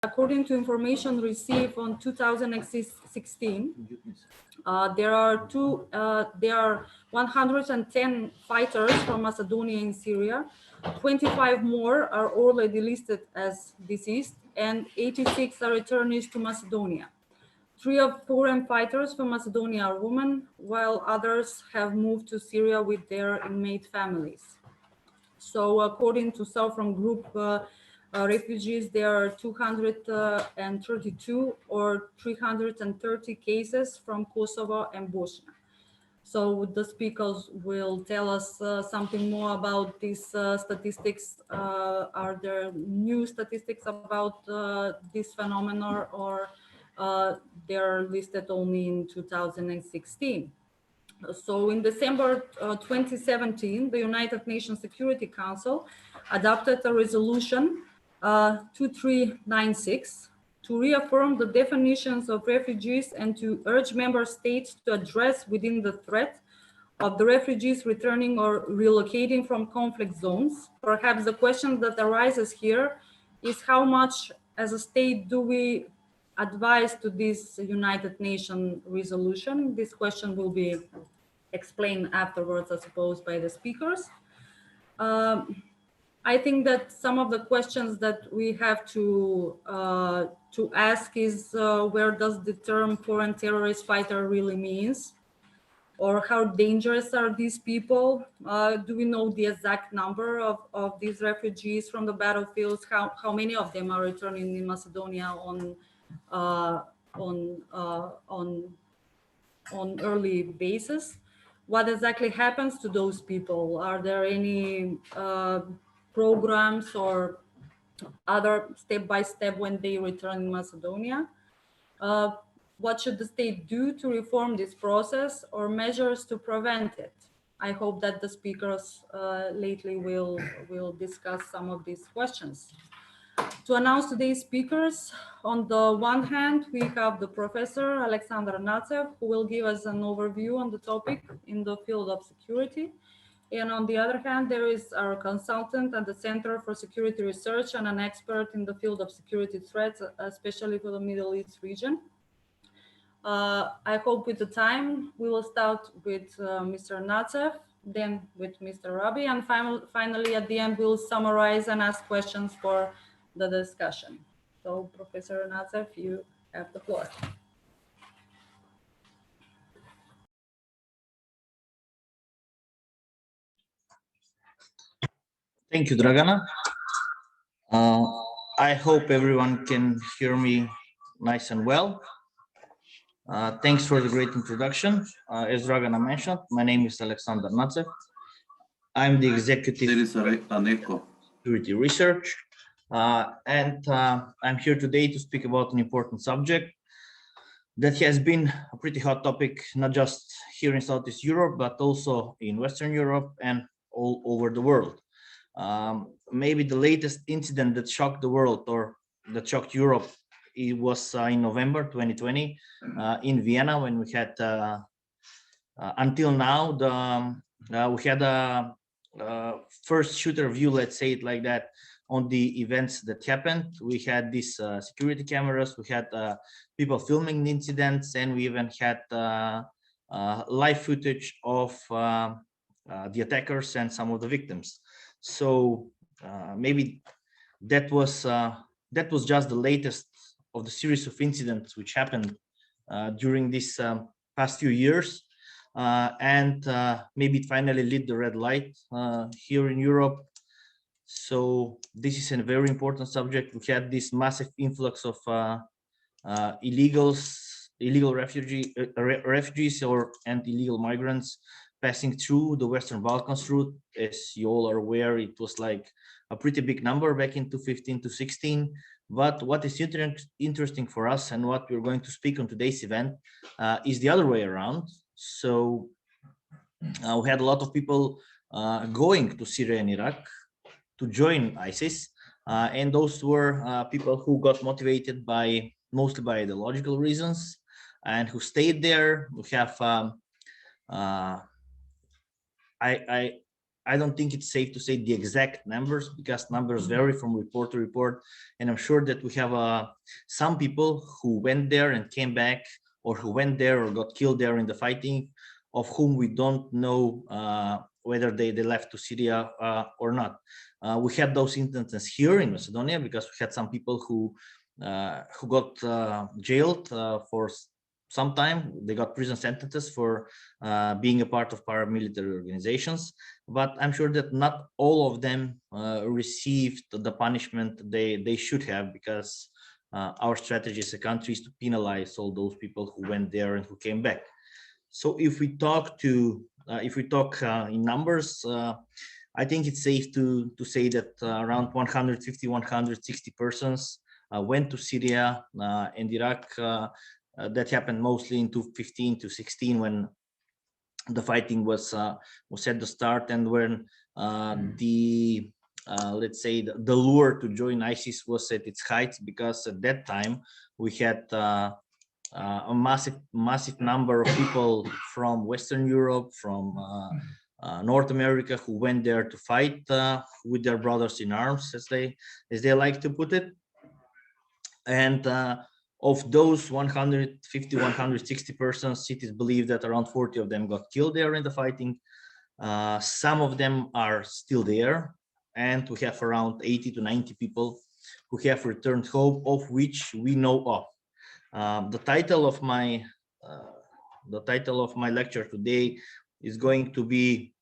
according to information received on 2016, there are 110 fighters from Macedonia in Syria. 25 more are already listed as deceased, and 86 are returnees to Macedonia. 3 of foreign fighters from Macedonia are women, while others have moved to Syria with their inmate families. So according to Southern Group refugees, there are 232 or 330 cases from Kosovo and Bosnia. So the speakers will tell us something more about these statistics. Are there new statistics about this phenomenon, or they're listed only in 2016? So in December 2017, the United Nations Security Council adopted a resolution 2396 to reaffirm the definitions of refugees and to urge member states to address within the threat of the refugees returning or relocating from conflict zones. Perhaps the question that arises here is how much as a state do we advise to this United Nations resolution? This question will be explained afterwards, I suppose, by the speakers. I think that some of the questions that we have to ask is where does the term foreign terrorist fighter really means? Or how dangerous are these people? Do we know the exact number of these refugees from the battlefields? How many of them are returning in Macedonia on early basis? What exactly happens to those people? Are there any programs or other step-by-step when they return in Macedonia? What should the state do to reform this process or measures to prevent it? I hope that the speakers lately will discuss some of these questions. To announce today's speakers, on the one hand, we have the Professor Alexander Natsev, who will give us an overview on the topic in the field of security. And on the other hand, there is our consultant at the Center for Security Research and an expert in the field of security threats, especially for the Middle East region. I hope with the time, we will start with Mr. Natsev, then with Mr. Rabi, and finally at the end, we'll summarize and ask questions for the discussion. So Professor Natsev, you have the floor. Thank you, Dragana. I hope everyone can hear me nice and well. Thanks for the great introduction. As Dragana mentioned, my name is Alexander Natsev. I'm the executive security research, and I'm here today to speak about an important subject that has been a pretty hot topic, not just here in Southeast Europe, but also in Western Europe and all over the world. Maybe the latest incident that shocked the world or that shocked Europe, it was in November 2020 in Vienna, when we had until now we had a first shooter view, let's say it like that, on the events that happened. We had these security cameras, we had people filming the incidents, and we even had live footage of the attackers and some of the victims. So maybe that was just the latest of the series of incidents which happened during this past few years, and maybe it finally lit the red light here in Europe. So this is a very important subject. We had this massive influx of illegal refugees and illegal migrants passing through the Western Balkans route. As you all are aware, it was like a pretty big number back in 2015 to 16. But what is interesting for us, and what we're going to speak on today's event, is the other way around. So we had a lot of people going to Syria and Iraq to join ISIS, and those were people who got motivated mostly by ideological reasons, and who stayed there. We have I don't think it's safe to say the exact numbers because numbers vary from report to report. And I'm sure that we have some people who went there and came back, or who went there or got killed there in the fighting, of whom we don't know whether they left to Syria or not. We had those instances here in Macedonia because we had some people who got jailed for some time. They got prison sentences for being a part of paramilitary organizations, but I'm sure that not all of them received the punishment they should have, because our strategy as a country is to penalize all those people who went there and who came back. So if we talk in numbers, I think it's safe to say that around 150, 160 persons went to Syria and Iraq. That happened mostly in 2015 to 16, when the fighting was at the start, and when the let's say the lure to join ISIS was at its height, because at that time we had a massive number of people from Western Europe, from North America, who went there to fight with their brothers in arms, as they like to put it. And of those 150, 160 persons, it is believed that around 40 of them got killed there in the fighting. Some of them are still there, and we have around 80 to 90 people who have returned home, of which we know of. The title of my lecture today is going to be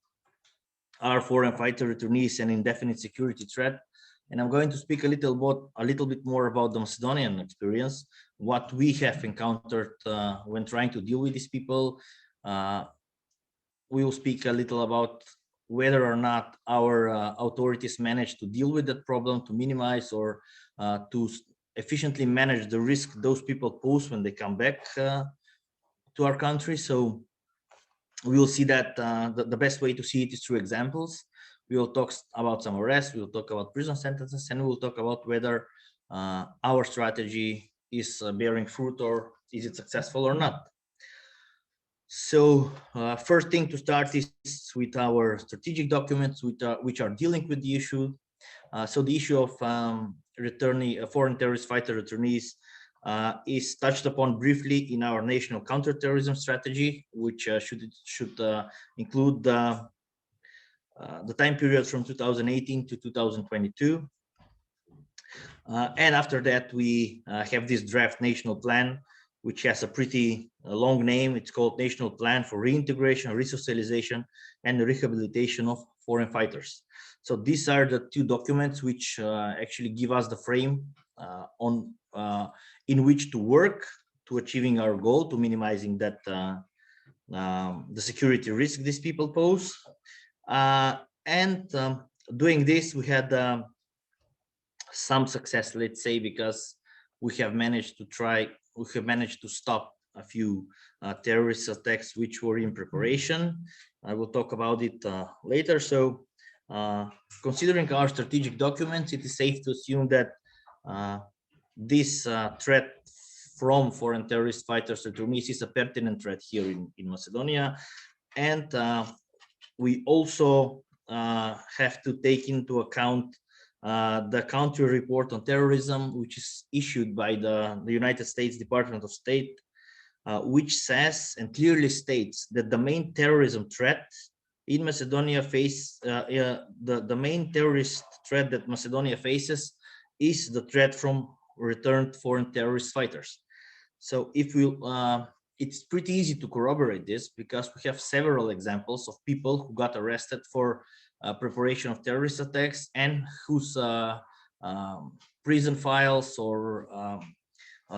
"Are Foreign Fighter Returnees an Indefinite Security Threat?" And I'm going to speak a little bit more about the Macedonian experience, what we have encountered when trying to deal with these people. We will speak a little about whether or not our authorities manage to deal with that problem, to minimize or to efficiently manage the risk those people pose when they come back to our country. So we will see that the best way to see it is through examples. We will talk about some arrests, we will talk about prison sentences, and we will talk about whether our strategy is bearing fruit, or is it successful or not. So first thing to start is with our strategic documents, which are dealing with the issue. So the issue of foreign terrorist fighter returnees is touched upon briefly in our national counterterrorism strategy, which should include the time period from 2018 to 2022. And after that, we have this draft national plan, which has a pretty long name. It's called National Plan for Reintegration, Resocialization, and Rehabilitation of Foreign Fighters. So these are the two documents which actually give us the frame in which to work to achieving our goal, to minimizing that the security risk these people pose. And doing this, we had some success, let's say, because we have managed to stop a few terrorist attacks which were in preparation. I will talk about it later. So considering our strategic documents, it is safe to assume that this threat from foreign terrorist fighters returnees is a pertinent threat here in Macedonia. And we also have to take into account the country report on terrorism, which is issued by the United States Department of State, which says and clearly states that the main terrorism threat in Macedonia the main terrorist threat that Macedonia faces is the threat from returned foreign terrorist fighters. So if we it's pretty easy to corroborate this, because we have several examples of people who got arrested for preparation of terrorist attacks, and whose prison files or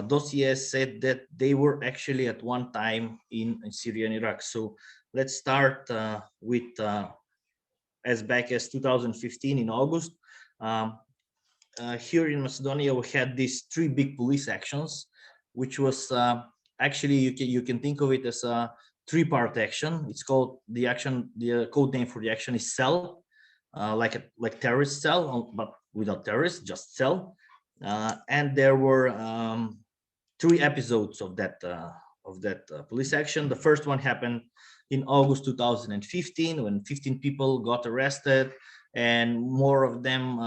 dossiers said that they were actually at one time in Syria and Iraq. So let's start with as back as 2015 in August. Here in Macedonia, we had these three big police actions, which was actually you can think of it as a three-part action. It's called the code name for the action is cell, like terrorist cell, but without terrorists, just cell. And there were three episodes of police action. The first one happened in August 2015 when 15 people got arrested, and more of them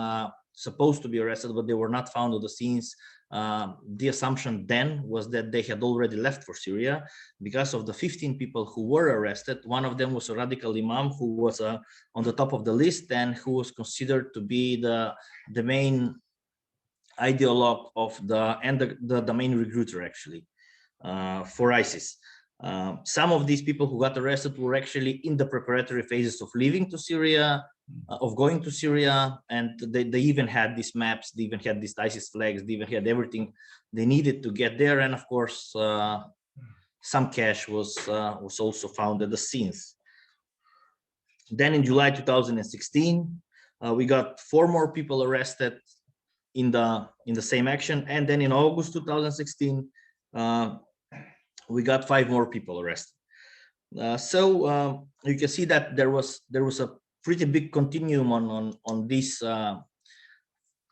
supposed to be arrested, but they were not found at the scenes. The assumption then was that they had already left for Syria. Because of the 15 people who were arrested, one of them was a radical imam who was on the top of the list and who was considered to be the main ideologue of the main recruiter actually for ISIS. Some of these people who got arrested were actually in the preparatory phases of leaving to Syria, of going to Syria, and they even had these maps, they even had these ISIS flags, they even had everything they needed to get there. And of course, some cash was also found at the scenes. Then in July 2016, we got 4 more people arrested in the same action, and then in August 2016, we got 5 more people arrested. So you can see that there was a pretty big continuum on this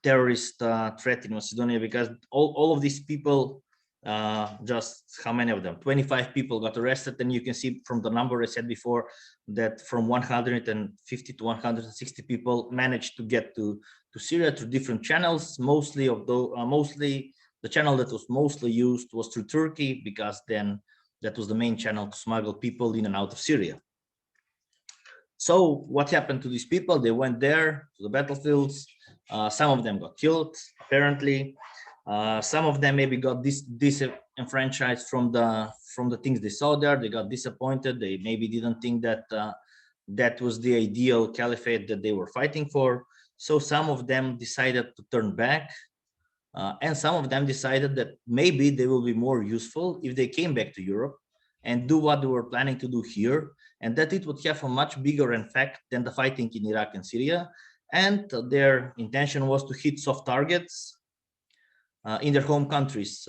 terrorist threat in Macedonia, because all of these people, just how many of them? 25 people got arrested, and you can see from the number I said before that from 150 to 160 people managed to get to Syria through different channels. Mostly the channel that was mostly used was through Turkey, because then that was the main channel to smuggle people in and out of Syria. So what happened to these people? They went there to the battlefields. Some of them got killed, apparently. Some of them maybe got disenfranchised from the things they saw there. They got disappointed. They maybe didn't think that that was the ideal caliphate that they were fighting for. So some of them decided to turn back. And some of them decided that maybe they will be more useful if they came back to Europe and do what they were planning to do here, and that it would have a much bigger effect than the fighting in Iraq and Syria. And their intention was to hit soft targets in their home countries.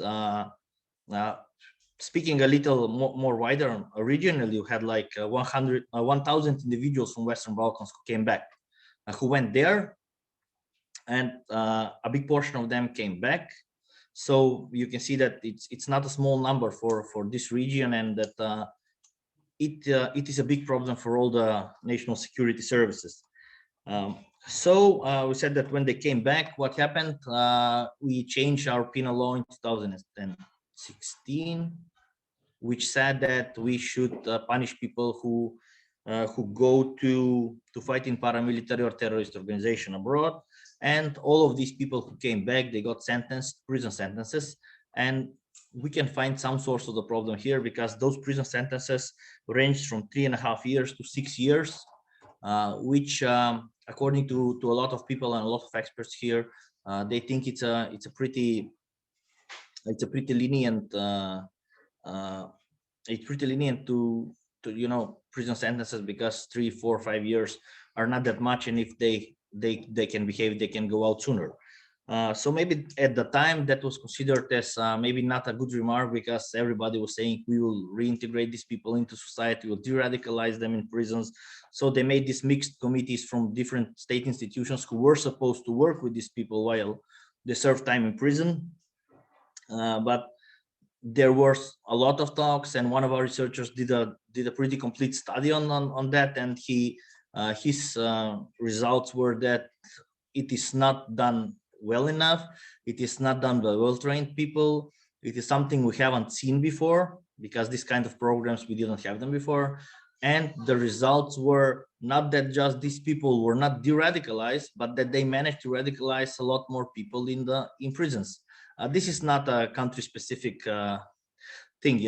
Speaking a little more wider, originally you had like 1,000 individuals from Western Balkans who came back, who went there, and a big portion of them came back. So you can see that it's not a small number for this region, and that it is a big problem for all the national security services. So we said that when they came back, what happened? We changed our penal law in 2016, which said that we should punish people who go to fight in paramilitary or terrorist organization abroad. And all of these people who came back, they got sentenced, prison sentences. And we can find some source of the problem here, because those prison sentences ranged from 3.5 years to 6 years, which, according to a lot of people and a lot of experts here, they think it's a pretty lenient to prison sentences, because 3, 4, 5 years are not that much, and if they can behave, they can go out sooner. So maybe at the time that was considered as maybe not a good remark, because everybody was saying we will reintegrate these people into society, we'll de-radicalize them in prisons. So they made these mixed committees from different state institutions who were supposed to work with these people while they served time in prison. But there was a lot of talks, and one of our researchers did a pretty complete study on that, and his results were that it is not done well enough. It is not done by well-trained people. It is something we haven't seen before, because this kind of programs, we didn't have them before. And the results were not that just these people were not de-radicalized, but that they managed to radicalize a lot more people in prisons. This is not a country-specific thing,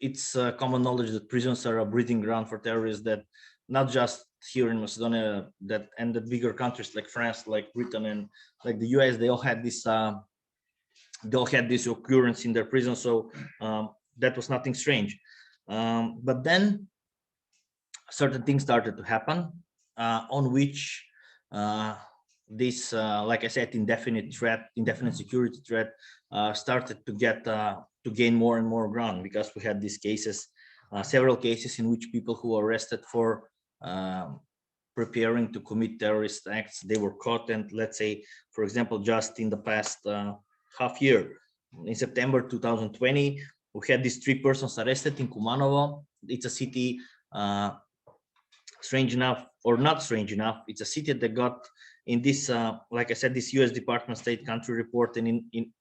it's common knowledge that prisons are a breeding ground for terrorists, that not just here in Macedonia, and the bigger countries like France, like Britain, and like the US, they all had this occurrence in their prison. So that was nothing strange. But then certain things started to happen, on which this, like I said, indefinite security threat started to gain more and more ground, because we had these cases, several cases in which people who were arrested for preparing to commit terrorist acts, they were caught. And let's say, for example, just in the past half year, in September 2020, we had these 3 persons arrested in Kumanovo. It's a city, strange enough or not strange enough, it's a city that got in this, like I said, this US Department of State country report, and in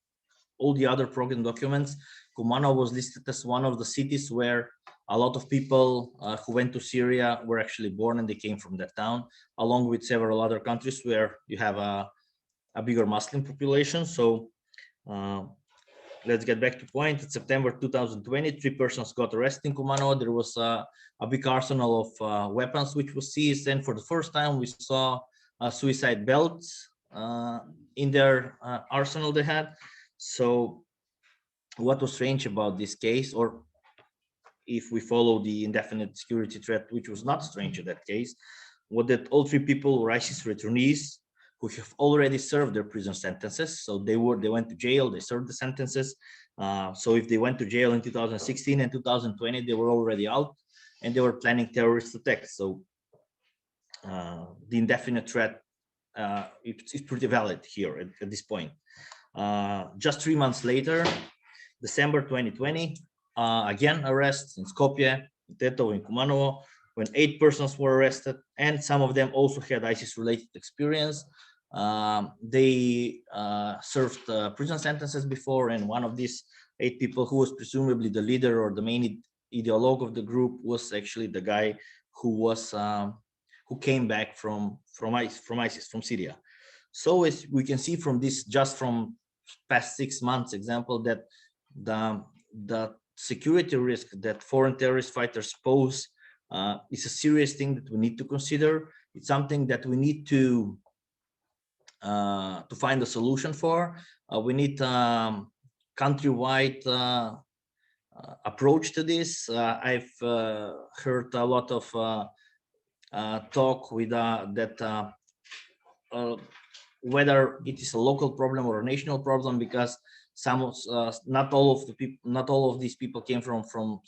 all the other program documents, Kumanovo was listed as one of the cities where a lot of people who went to Syria were actually born, and they came from that town, along with several other countries where you have a bigger Muslim population. So let's get back to point. In September 2020, 3 persons got arrested in Kumanovo. There was a big arsenal of weapons which was seized, and for the first time we saw suicide belts in their arsenal they had. So what was strange about this case, or if we follow the indefinite security threat, which was not strange in that case, was that all 3 people were ISIS returnees who have already served their prison sentences. So they went to jail, they served the sentences. So if they went to jail in 2016 and 2020, they were already out, and they were planning terrorist attacks. So the indefinite threat, it's pretty valid here at this point. Just 3 months later, December 2020, again arrests in Skopje, in Tetovo, in Kumanovo, when 8 persons were arrested, and some of them also had ISIS-related experience. They served prison sentences before, and one of these 8 people, who was presumably the leader or the main ideologue of the group, was actually the guy who came back from ISIS, from Syria. So as we can see from this, just from past 6 months example, that the security risk that foreign terrorist fighters pose is a serious thing that we need to consider. It's something that we need to find a solution for. We need countrywide approach to this. I've heard a lot of talk with that whether it is a local problem or a national problem, because not all of these people came from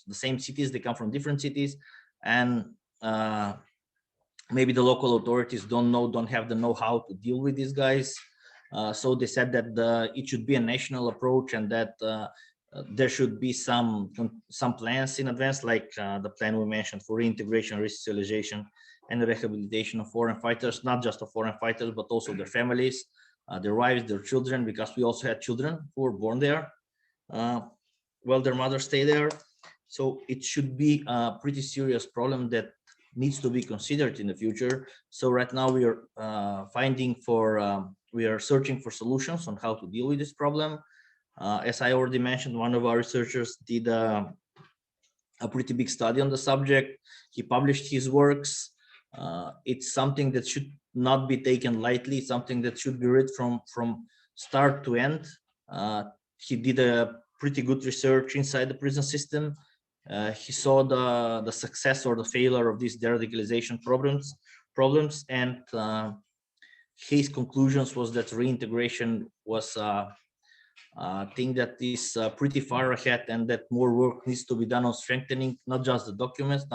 the same cities. They come from different cities, and maybe the local authorities don't have the know-how to deal with these guys. So they said that it should be a national approach, and that there should be some plans in advance, like the plan we mentioned for reintegration, resocialization, and the rehabilitation of foreign fighters, not just of foreign fighters, but also their families, their wives, their children, because we also had children who were born there while their mothers stay there. So it should be a pretty serious problem that needs to be considered in the future. So right now we are we are searching for solutions on how to deal with this problem. As I already mentioned, one of our researchers did a pretty big study on the subject. He published his works. It's something that should not be taken lightly. It's something that should be read from start to end. He did a pretty good research inside the prison system. He saw the success or the failure of these de-radicalization problems, and his conclusions was that reintegration was a thing that is pretty far ahead, and that more work needs to be done on strengthening not just the documents,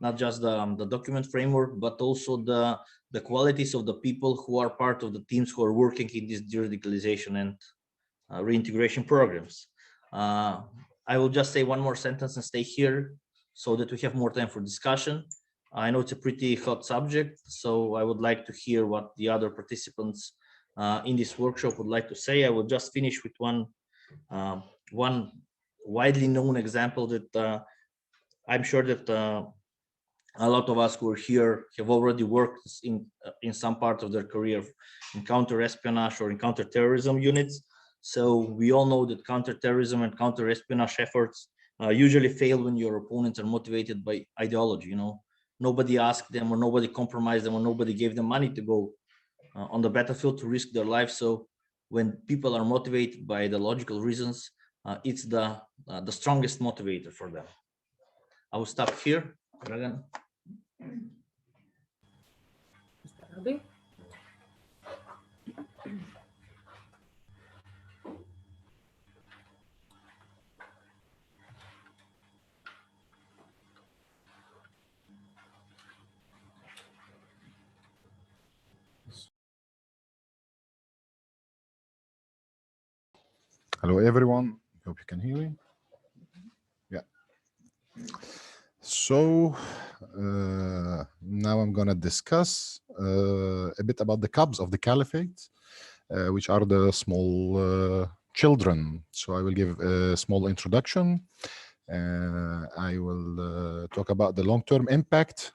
not just the document framework, but also the qualities of the people who are part of the teams who are working in these de-radicalization and reintegration programs. I will just say one more sentence and stay here so that we have more time for discussion. I know it's a pretty hot subject, so I would like to hear what the other participants in this workshop would like to say. I will just finish with one widely known example that I'm sure that a lot of us who are here have already worked in some part of their career in counter-espionage or in counter-terrorism units. So we all know that counter-terrorism and counter-espionage efforts usually fail when your opponents are motivated by ideology. Nobody asked them, or nobody compromised them, or nobody gave them money to go on the battlefield to risk their life. So when people are motivated by the logical reasons, it's the strongest motivator for them. I will stop here. Dragan. Mr. Abi? Hello, everyone. Hope you can hear me. So now I'm going to discuss a bit about the cubs of the caliphate, which are the small children. So I will give a small introduction. I will talk about the long-term impact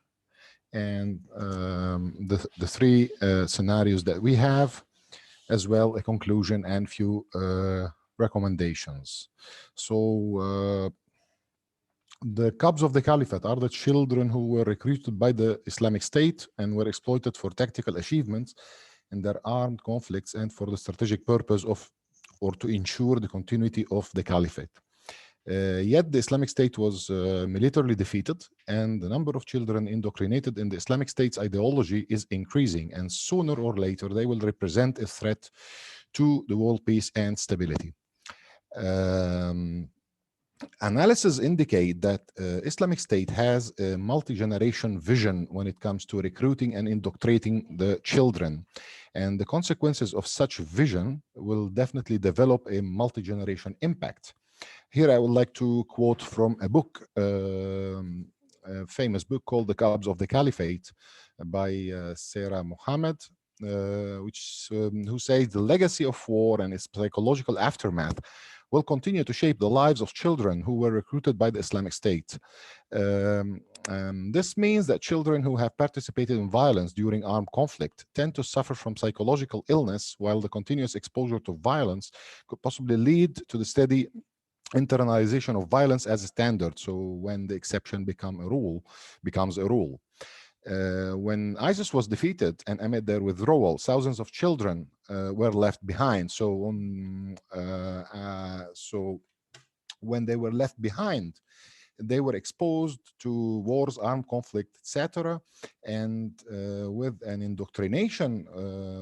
and the three scenarios that we have, as well a conclusion and few recommendations. So the cubs of the caliphate are the children who were recruited by the Islamic State and were exploited for tactical achievements in their armed conflicts and for the strategic purpose of or to ensure the continuity of the caliphate. Yet the Islamic State was militarily defeated, and the number of children indoctrinated in the Islamic State's ideology is increasing, and sooner or later they will represent a threat to the world peace and stability. Um, Analysis indicate that Islamic State has a multi-generation vision when it comes to recruiting and indoctrinating the children. And the consequences of such vision will definitely develop a multi-generation impact. Here I would like to quote from a book, a famous book called The Cubs of the Caliphate by Sarah Mohammed, who says the legacy of war and its psychological aftermath will continue to shape the lives of children who were recruited by the Islamic State. This means that children who have participated in violence during armed conflict tend to suffer from psychological illness, while the continuous exposure to violence could possibly lead to the steady internalization of violence as a standard. So when the exception becomes a rule. When ISIS was defeated and amid their withdrawal, thousands of children were left behind. So when they were left behind, they were exposed to wars, armed conflict, etc. And with an indoctrination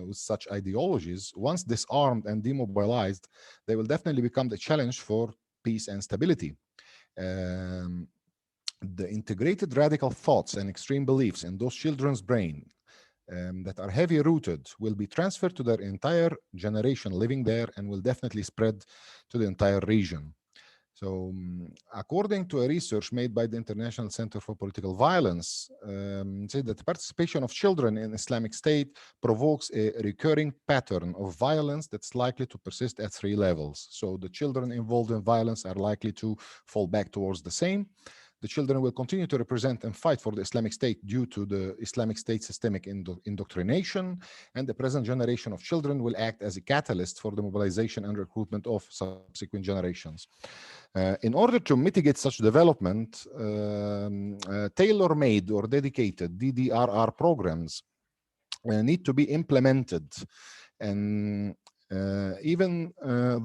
with such ideologies, once disarmed and demobilized, they will definitely become the challenge for peace and stability. Um, the integrated radical thoughts and extreme beliefs in those children's brain that are heavy rooted will be transferred to their entire generation living there and will definitely spread to the entire region. So, according to a research made by the International Center for Political Violence, said that the participation of children in Islamic State provokes a recurring pattern of violence that's likely to persist at three levels. So, the children involved in violence are likely to fall back towards the same. The children will continue to represent and fight for the Islamic State due to the Islamic State systemic indoctrination, and the present generation of children will act as a catalyst for the mobilization and recruitment of subsequent generations. In order to mitigate such development, tailor-made or dedicated DDRR programs need to be implemented. And even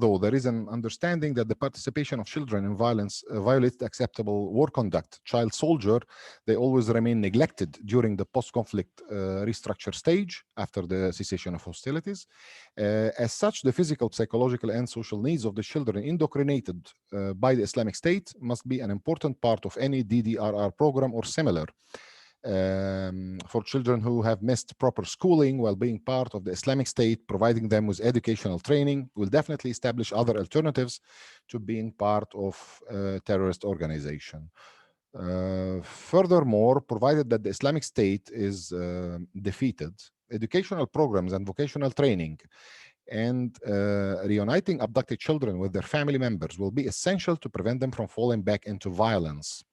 though there is an understanding that the participation of children in violence violates acceptable war conduct, child soldier, they always remain neglected during the post-conflict restructure stage after the cessation of hostilities. As such, the physical, psychological, and social needs of the children indoctrinated by the Islamic State must be an important part of any DDRR program or similar. For children who have missed proper schooling while being part of the Islamic State, providing them with educational training will definitely establish other alternatives to being part of a terrorist organization. Furthermore, provided that the Islamic State is defeated, educational programs and vocational training and reuniting abducted children with their family members will be essential to prevent them from falling back into violence.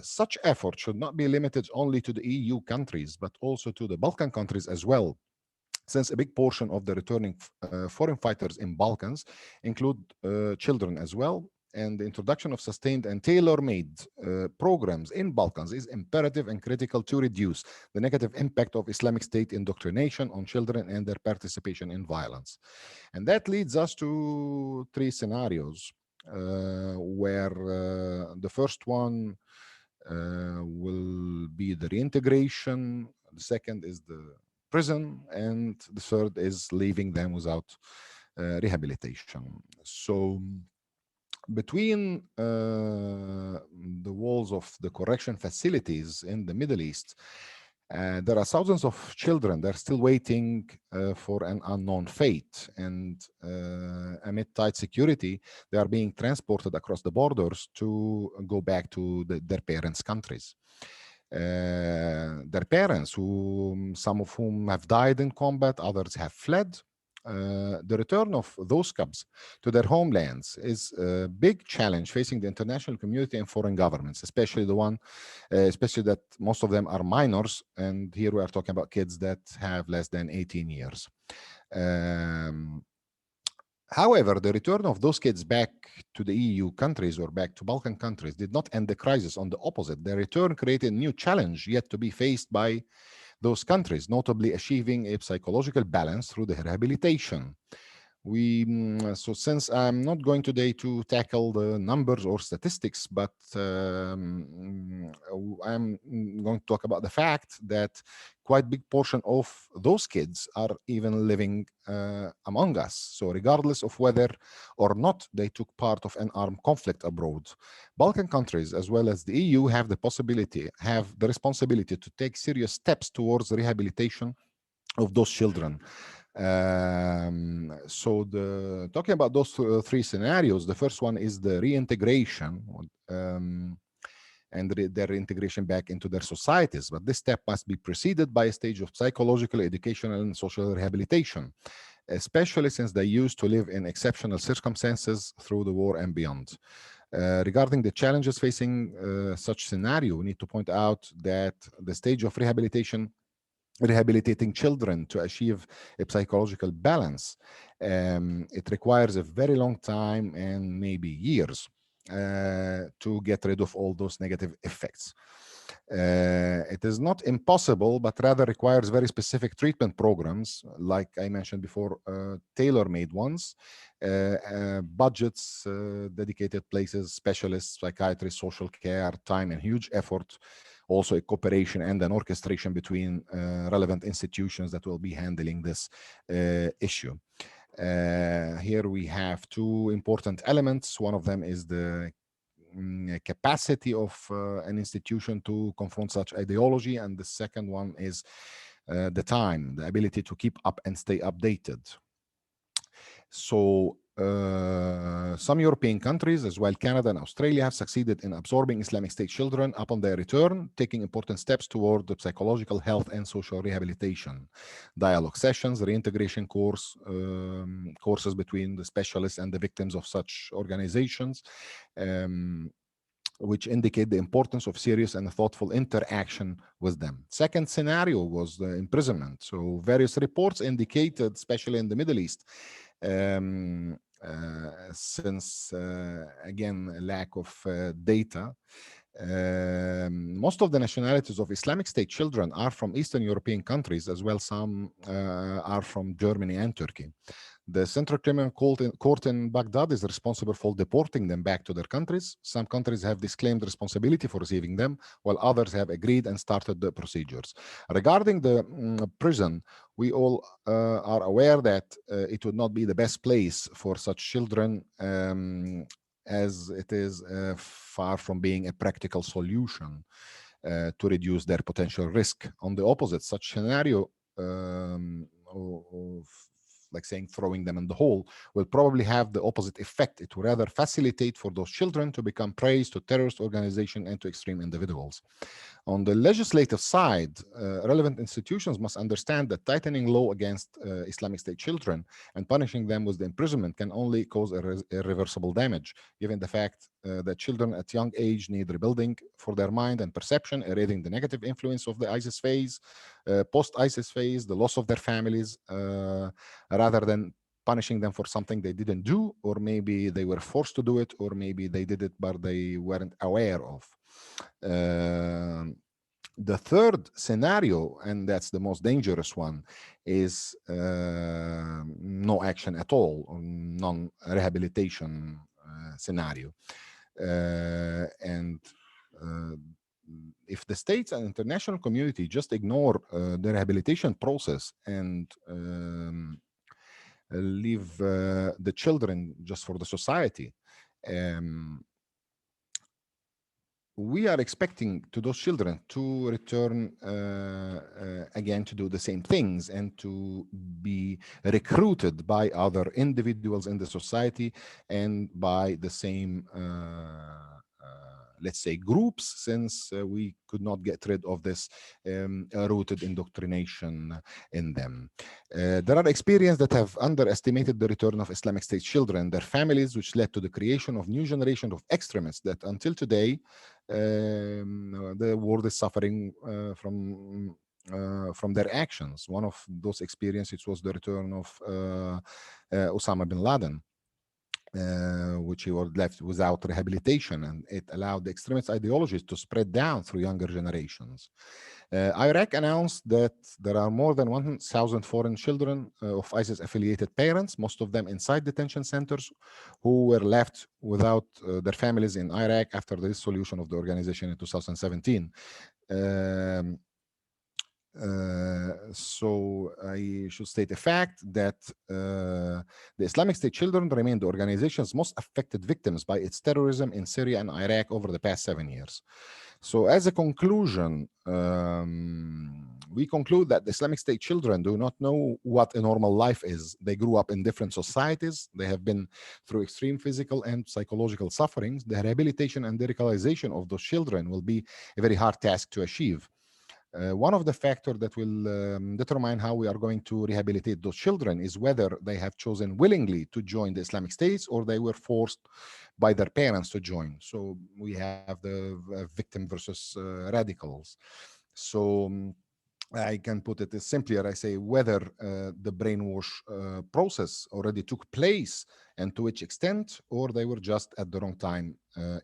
Such efforts should not be limited only to the EU countries, but also to the Balkan countries as well, since a big portion of the returning foreign fighters in Balkans include children as well. And the introduction of sustained and tailor-made programs in Balkans is imperative and critical to reduce the negative impact of Islamic State indoctrination on children and their participation in violence. And that leads us to three scenarios where the first one will be the reintegration, the second is the prison, and the third is leaving them without rehabilitation. So between the walls of the correction facilities in the Middle East There are thousands of children. They're still waiting for an unknown fate. And amid tight security, they are being transported across the borders to go back to their parents' countries. Their parents, some of whom have died in combat, others have fled. The return of those cubs to their homelands is a big challenge facing the international community and foreign governments, especially that most of them are minors. And here we are talking about kids that have less than 18 years. However, the return of those kids back to the EU countries or back to Balkan countries did not end the crisis. On the opposite, their return created a new challenge yet to be faced by those countries, notably achieving a psychological balance through the rehabilitation. So since I'm not going today to tackle the numbers or statistics, but I'm going to talk about the fact that quite big portion of those kids are even living among us. So regardless of whether or not they took part of an armed conflict abroad, Balkan countries as well as the EU have the responsibility to take serious steps towards rehabilitation of those children. Talking about those three scenarios, the first one is the reintegration and their integration back into their societies. But this step must be preceded by a stage of psychological, educational, and social rehabilitation, especially since they used to live in exceptional circumstances through the war and beyond. Regarding the challenges facing such scenario, we need to point out that the stage of rehabilitating children to achieve a psychological balance, it requires a very long time and maybe years to get rid of all those negative effects. It is not impossible, but rather requires very specific treatment programs, like I mentioned before, tailor-made ones, budgets, dedicated places, specialists, psychiatrists, social care, time, and huge effort. Also a cooperation and an orchestration between relevant institutions that will be handling this issue. Here we have two important elements. One of them is the capacity of an institution to confront such ideology, and the second one is the time, the ability to keep up and stay updated. So some European countries, as well Canada and Australia, have succeeded in absorbing Islamic State children upon their return, taking important steps toward the psychological health and social rehabilitation. Dialogue sessions, reintegration courses between the specialists and the victims of such organizations, which indicate the importance of serious and thoughtful interaction with them. Second scenario was the imprisonment. So various reports indicated, especially in the Middle East, since again lack of data, most of the nationalities of Islamic State children are from Eastern European countries, as well some are from Germany and Turkey. The Central Criminal Court in Baghdad is responsible for deporting them back to their countries. Some countries have disclaimed responsibility for receiving them, while others have agreed and started the procedures. Regarding the prison, we all are aware that it would not be the best place for such children, as it is far from being a practical solution to reduce their potential risk. On the opposite, such scenario of like saying throwing them in the hole will probably have the opposite effect. It will rather facilitate for those children to become prey to terrorist organizations and to extreme individuals. On the legislative side, relevant institutions must understand that tightening law against Islamic State children and punishing them with the imprisonment can only cause irreversible damage, given the fact that children at young age need rebuilding for their mind and perception, erasing the negative influence of the ISIS phase, post-ISIS phase, the loss of their families, rather than punishing them for something they didn't do, or maybe they were forced to do it, or maybe they did it but they weren't aware of. The third scenario, and that's the most dangerous one, is no action at all, non-rehabilitation scenario. And if the states and international community just ignore the rehabilitation process and leave the children just for the society, we are expecting to those children to return again to do the same things and to be recruited by other individuals in the society and by the same let's say groups, since we could not get rid of this rooted indoctrination in them. There are experiences that have underestimated the return of Islamic State children, their families, which led to the creation of new generation of extremists that until today the world is suffering from their actions. One of those experiences was the return of Osama bin Laden, which he was left without rehabilitation, and it allowed the extremist ideologies to spread down through younger generations. Iraq announced that there are more than 1,000 foreign children of ISIS-affiliated parents, most of them inside detention centers, who were left without their families in Iraq after the dissolution of the organization in 2017. So I should state the fact that the Islamic State children remain the organization's most affected victims by its terrorism in Syria and Iraq over the past 7 years. So as a conclusion, we conclude that the Islamic State children do not know what a normal life is. They grew up in different societies. They have been through extreme physical and psychological sufferings. The rehabilitation and radicalization of those children will be a very hard task to achieve. One of the factors that will determine how we are going to rehabilitate those children is whether they have chosen willingly to join the Islamic States or they were forced by their parents to join. So we have the victim versus radicals. So I can put it as simply, I say whether the brainwash process already took place and to which extent, or they were just at the wrong time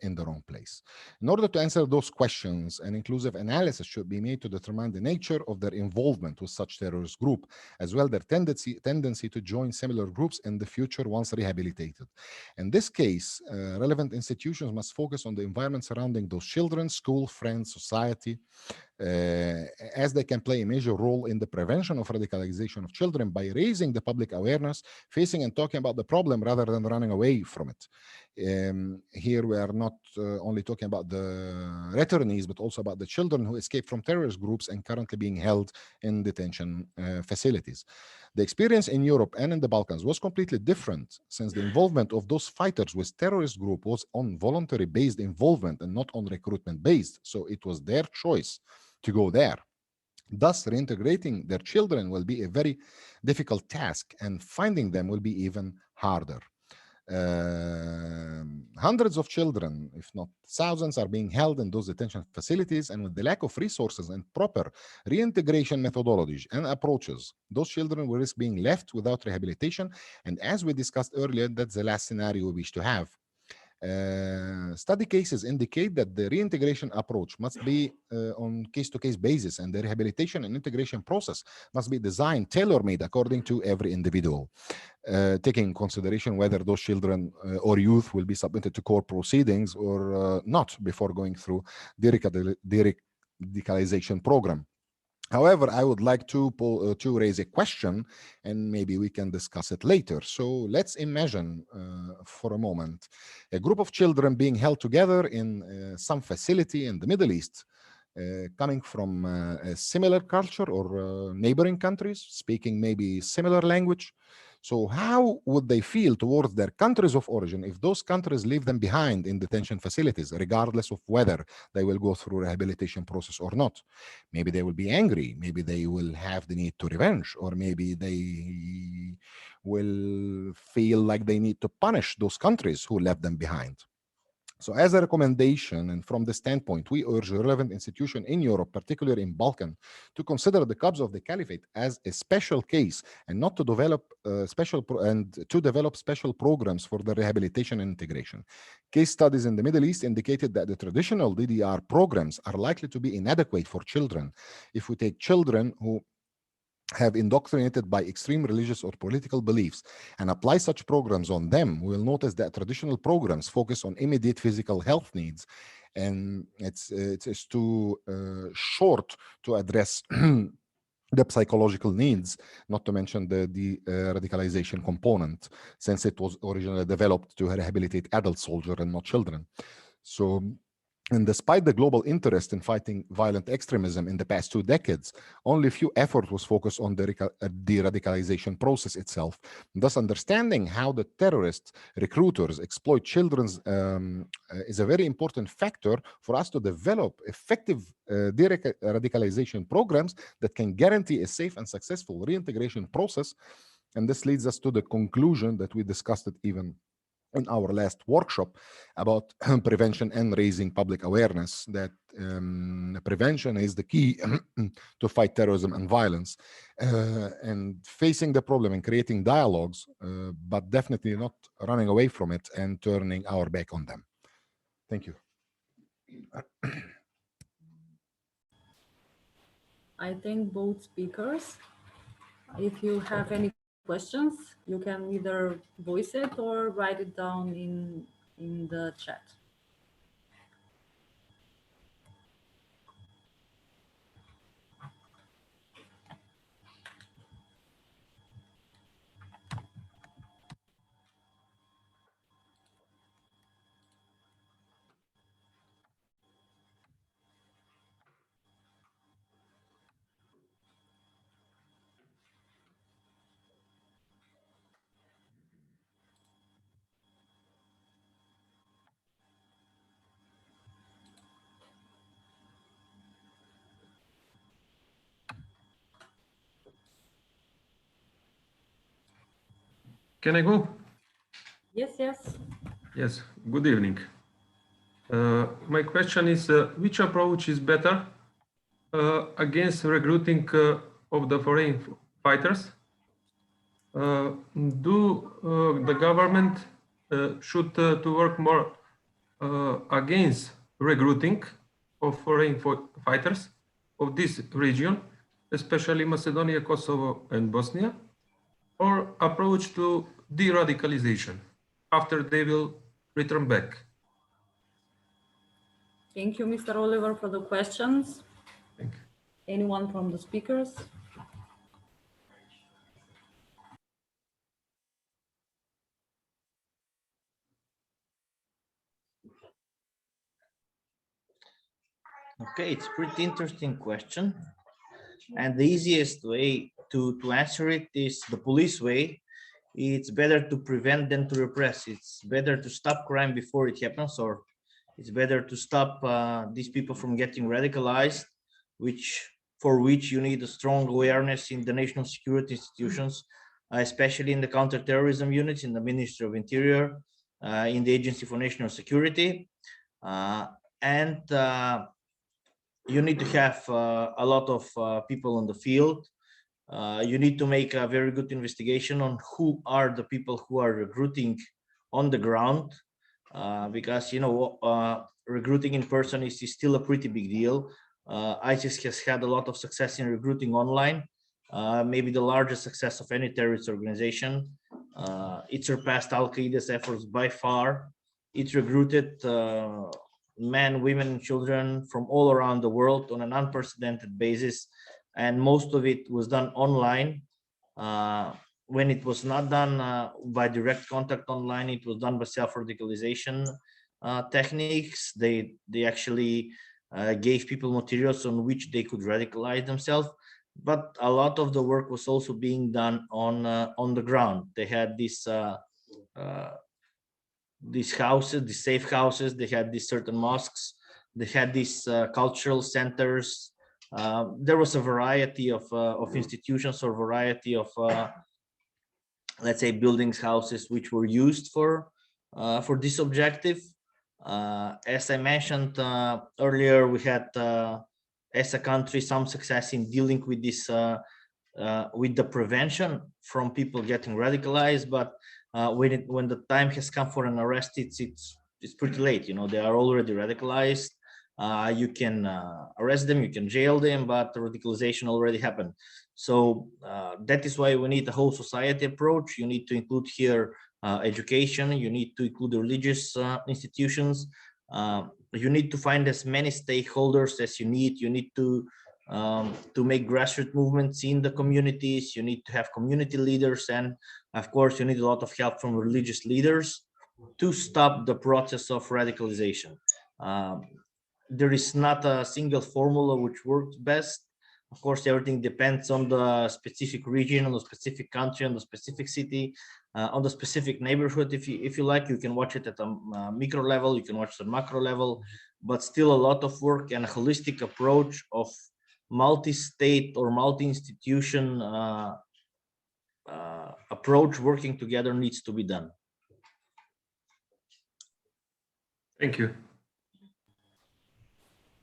in the wrong place. In order to answer those questions, an inclusive analysis should be made to determine the nature of their involvement with such terrorist group, as well their tendency to join similar groups in the future once rehabilitated. In this case, relevant institutions must focus on the environment surrounding those children, school, friends, society, as they can play a major role in the prevention of radicalization of children by raising the public awareness, facing and talking about the problem rather than running away from it. Here we are not only talking about the returnees, but also about the children who escaped from terrorist groups and currently being held in detention facilities. The experience in Europe and in the Balkans was completely different, since the involvement of those fighters with terrorist group was on voluntary based involvement and not on recruitment based. So it was their choice to go there. Thus, reintegrating their children will be a very difficult task, and finding them will be even harder. Hundreds of children, if not thousands, are being held in those detention facilities, and with the lack of resources and proper reintegration methodologies and approaches, those children will risk being left without rehabilitation. And as we discussed earlier, that's the last scenario we wish to have. Study cases indicate that the reintegration approach must be on case-to-case basis, and the rehabilitation and integration process must be designed tailor-made according to every individual, taking in consideration whether those children or youth will be submitted to court proceedings or not before going through the radicalization program. However, I would like to raise a question, and maybe we can discuss it later. So let's imagine for a moment a group of children being held together in some facility in the Middle East, coming from a similar culture or neighboring countries, speaking maybe similar language. So how would they feel towards their countries of origin if those countries leave them behind in detention facilities, regardless of whether they will go through rehabilitation process or not? Maybe they will be angry, maybe they will have the need to revenge, or maybe they will feel like they need to punish those countries who left them behind. So as a recommendation, and from the standpoint, we urge relevant institution in Europe, particularly in Balkan, to consider the Cubs of the Caliphate as a special case and not to develop special programs for the rehabilitation and integration. Case studies in the Middle East indicated that the traditional DDR programs are likely to be inadequate for children. If we take children who have indoctrinated by extreme religious or political beliefs and apply such programs on them, we'll notice that traditional programs focus on immediate physical health needs, and it's too short to address the psychological needs, not to mention the radicalization component, since it was originally developed to rehabilitate adult soldiers and not children. So And despite the global interest in fighting violent extremism in the past 2 decades, only few effort was focused on the de-radicalization process itself. Thus, understanding how the terrorists, recruiters exploit children is a very important factor for us to develop effective de-radicalization programs that can guarantee a safe and successful reintegration process. And this leads us to the conclusion that we discussed it even in our last workshop about prevention and raising public awareness that prevention is the key to fight terrorism and violence, and facing the problem and creating dialogues, but definitely not running away from it and turning our back on them. Thank you. I thank both speakers. If you have any questions, you can either voice it or write it down in the chat. Can I go? Yes, yes. Yes, good evening. My question is, which approach is better against recruiting of the foreign fighters? Do the government should to work more against recruiting of foreign fighters of this region, especially Macedonia, Kosovo, and Bosnia, or approach to de-radicalization after they will return back? Thank you, Mr. Oliver, for the questions. Thank you. Anyone from the speakers? Okay, it's a pretty interesting question. And the easiest way to answer it is the police way. It's better to prevent than to repress. It's better to stop crime before it happens, or it's better to stop these people from getting radicalized, for which you need a strong awareness in the national security institutions, especially in the counterterrorism units, in the Ministry of Interior, in the Agency for National Security. And you need to have a lot of people on the field. You need to make a very good investigation on who are the people who are recruiting on the ground, because recruiting in person is still a pretty big deal. ISIS has had a lot of success in recruiting online, maybe the largest success of any terrorist organization. It surpassed Al-Qaeda's efforts by far. It recruited men, women, and children from all around the world on an unprecedented basis, and most of it was done online. When it was not done by direct contact online, it was done by self-radicalization techniques. They actually gave people materials on which they could radicalize themselves, but a lot of the work was also being done on the ground. They had these houses, these safe houses. They had these certain mosques. They had these cultural centers. There was a variety of institutions or variety of let's say buildings, houses, which were used for this objective. As I mentioned earlier, we had as a country some success in dealing with this with the prevention from people getting radicalized, but when the time has come for an arrest, it's pretty late. They are already radicalized. You can arrest them, you can jail them, but the radicalization already happened. So that is why we need a whole society approach. You need to include here education. You need to include the religious institutions. You need to find as many stakeholders as you need. You need to make grassroots movements in the communities. You need to have community leaders, and of course you need a lot of help from religious leaders to stop the process of radicalization. there is not a single formula which works best. Of course, everything depends on the specific region, on the specific country, on the specific city, on the specific neighborhood. If you like, you can watch it at a micro level, you can watch it at macro level, but still a lot of work and a holistic approach of multi-state or multi-institution approach working together needs to be done. Thank you.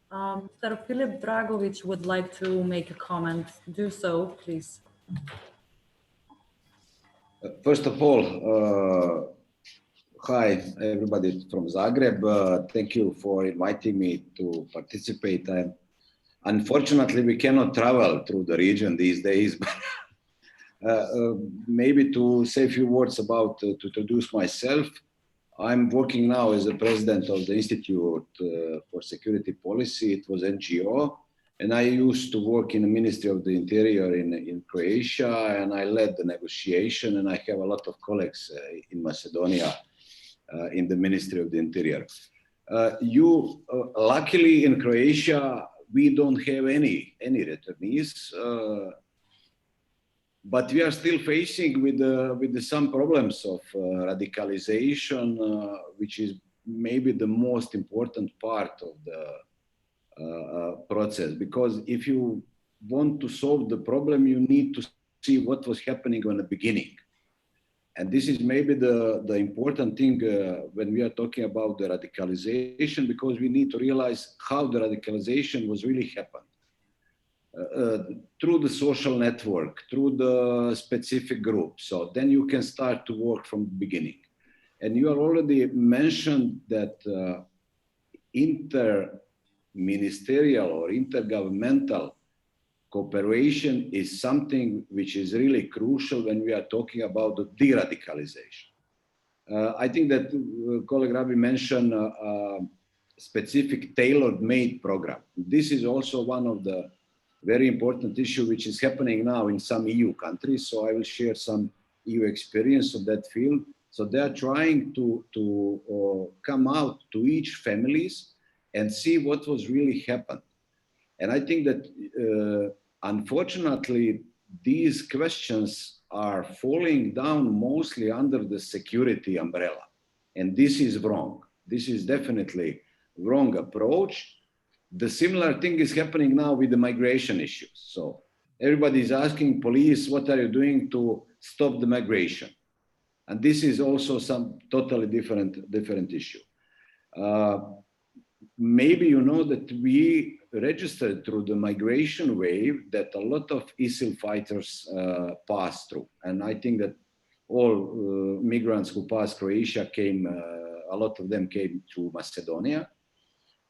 Mr. Filip Dragovic would like to make a comment. Do so, please. First of all, hi everybody from Zagreb. Thank you for inviting me to participate. Unfortunately, we cannot travel through the region these days. Maybe to say a few words about to introduce myself. I'm working now as the president of the Institute for Security Policy. It was NGO, and I used to work in the Ministry of the Interior in Croatia, and I led the negotiation, and I have a lot of colleagues in Macedonia in the Ministry of the Interior. Luckily in Croatia, we don't have any returnees, but we are still facing with some problems of radicalization, which is maybe the most important part of the process. Because if you want to solve the problem, you need to see what was happening in the beginning. And this is maybe the important thing when we are talking about the radicalization, because we need to realize how the radicalization was really happened. Through the social network, through the specific group. So then you can start to work from the beginning. And you are already mentioned that inter-ministerial or intergovernmental cooperation is something which is really crucial when we are talking about the de-radicalization. I think that colleague Rabi mentioned a specific tailor-made program. This is also one of the very important issue which is happening now in some EU countries. So I will share some EU experience of that field. So they are trying to come out to each families and see what was really happened. And I think that unfortunately, these questions are falling down mostly under the security umbrella. And this is wrong. This is definitely wrong approach. The similar thing is happening now with the migration issues. So everybody is asking police, what are you doing to stop the migration? And this is also some totally different issue. Maybe you know that we registered through the migration wave that a lot of ISIL fighters passed through. And I think that all migrants who passed Croatia came, a lot of them came to Macedonia.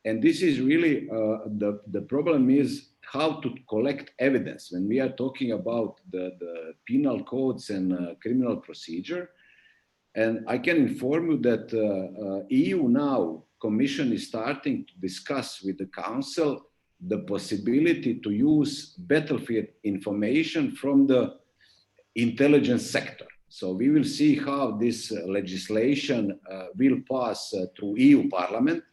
And this is really, the problem is how to collect evidence. When we are talking about the penal codes and criminal procedure, and I can inform you that EU now, Commission is starting to discuss with the Council the possibility to use battlefield information from the intelligence sector. So we will see how this legislation will pass through EU Parliament.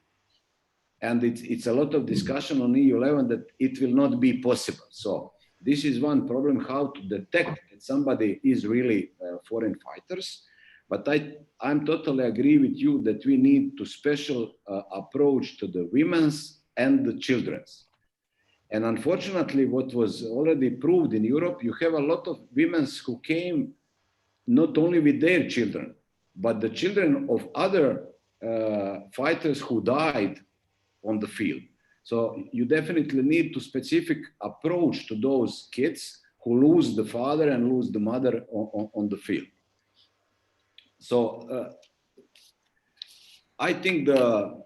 And it's a lot of discussion on EU level that it will not be possible. So this is one problem, how to detect that somebody is really foreign fighters. But I'm totally agree with you that we need to special approach to the women's and the children's. And unfortunately, what was already proved in Europe, you have a lot of women who came not only with their children, but the children of other fighters who died on the field. So you definitely need to specific approach to those kids who lose the father and lose the mother on the field. So I think the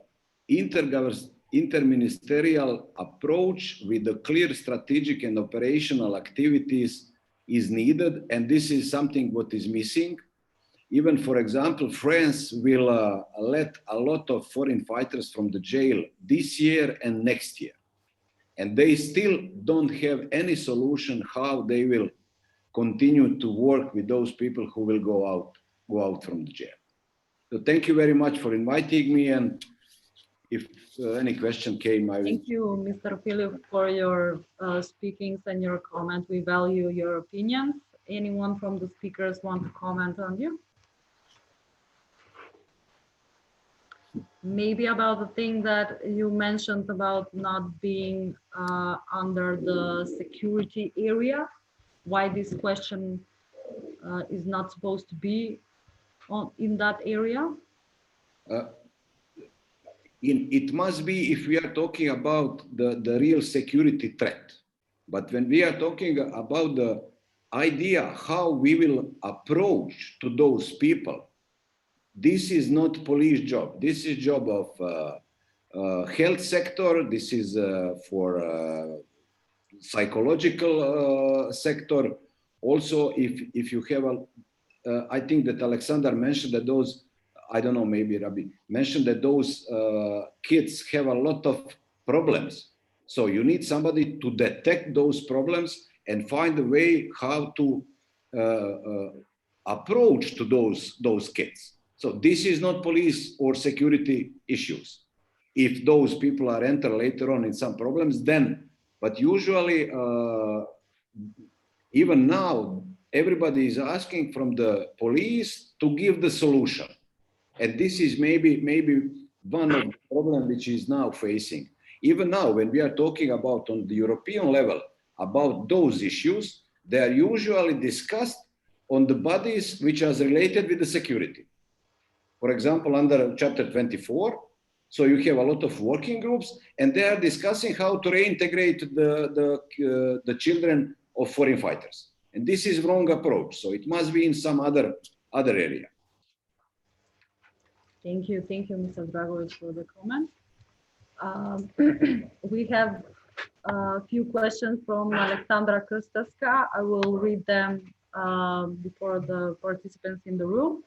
interministerial approach with the clear strategic and operational activities is needed. And this is something what is missing. Even, for example, France will let a lot of foreign fighters from the jail this year and next year. And they still don't have any solution how they will continue to work with those people who will go out from the jail. So thank you very much for inviting me, and if any question came, I will. Thank you, Mr. Philip, for your speakings and your comment. We value your opinions. Anyone from the speakers want to comment on you? Maybe about the thing that you mentioned about not being under the security area, why this question is not supposed to be in that area? It must be if we are talking about the real security threat. But when we are talking about the idea how we will approach to those people, this is not police job. This is job of health sector. This is for psychological sector. Also, if you have I think that Alexander mentioned that those, I don't know, maybe Rabbi mentioned that those kids have a lot of problems. So you need somebody to detect those problems and find a way how to approach to those kids. So this is not police or security issues. If those people are enter later on in some problems, then, but usually even now, everybody is asking from the police to give the solution. And this is maybe one of the problems which is now facing. Even now, when we are talking about on the European level about those issues, they are usually discussed on the bodies which are related with the security. For example, under Chapter 24, so you have a lot of working groups, and they are discussing how to reintegrate the children of foreign fighters. And this is wrong approach. So it must be in some other area. Thank you, Mr. Dragovic, for the comment. We have a few questions from Alexandra Kostaska. I will read them before the participants in the room.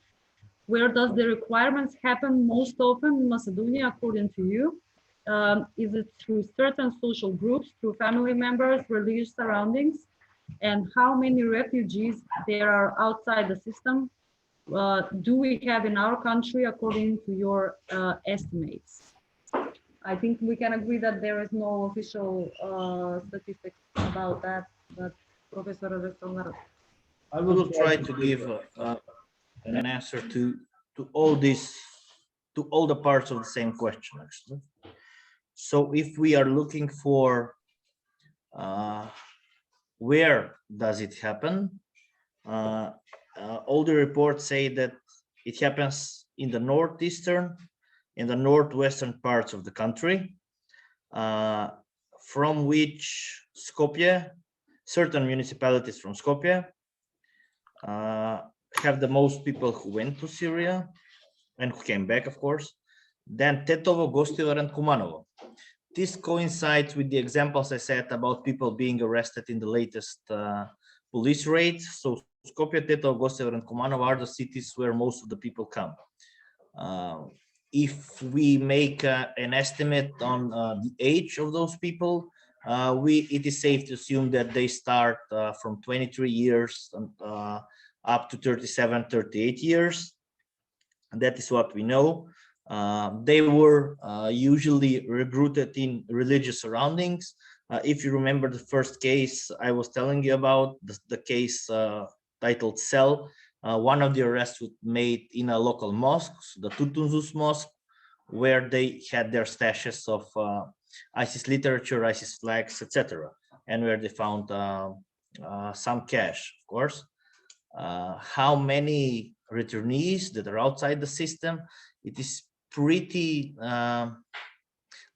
Where does the requirements happen most often in Macedonia, according to you? Is it through certain social groups, through family members, religious surroundings? And how many refugees there are outside the system do we have in our country, according to your estimates? I think we can agree that there is no official statistics about that, but Professor Alexander. I will try to give an answer to all this, to all the parts of the same question, actually. So if we are looking for where does it happen, all the reports say that it happens in the northeastern, in the northwestern parts of the country, from which Skopje, certain municipalities from Skopje, have the most people who went to Syria and who came back, of course. Then Tetovo, Gostivar, and Kumanovo. This coincides with the examples I said about people being arrested in the latest police raids. So Skopje, Tetovo, Gostivar, and Kumanovo are the cities where most of the people come. If we make an estimate on the age of those people, it is safe to assume that they start from 23 years up to 37, 38 years. And that is what we know. They were usually recruited in religious surroundings. If you remember the first case I was telling you about, the case titled Cell, one of the arrests was made in a local mosque, the Tutunzus Mosque, where they had their stashes of ISIS literature, ISIS flags, etc., and where they found some cash, of course. How many returnees that are outside the system? It is pretty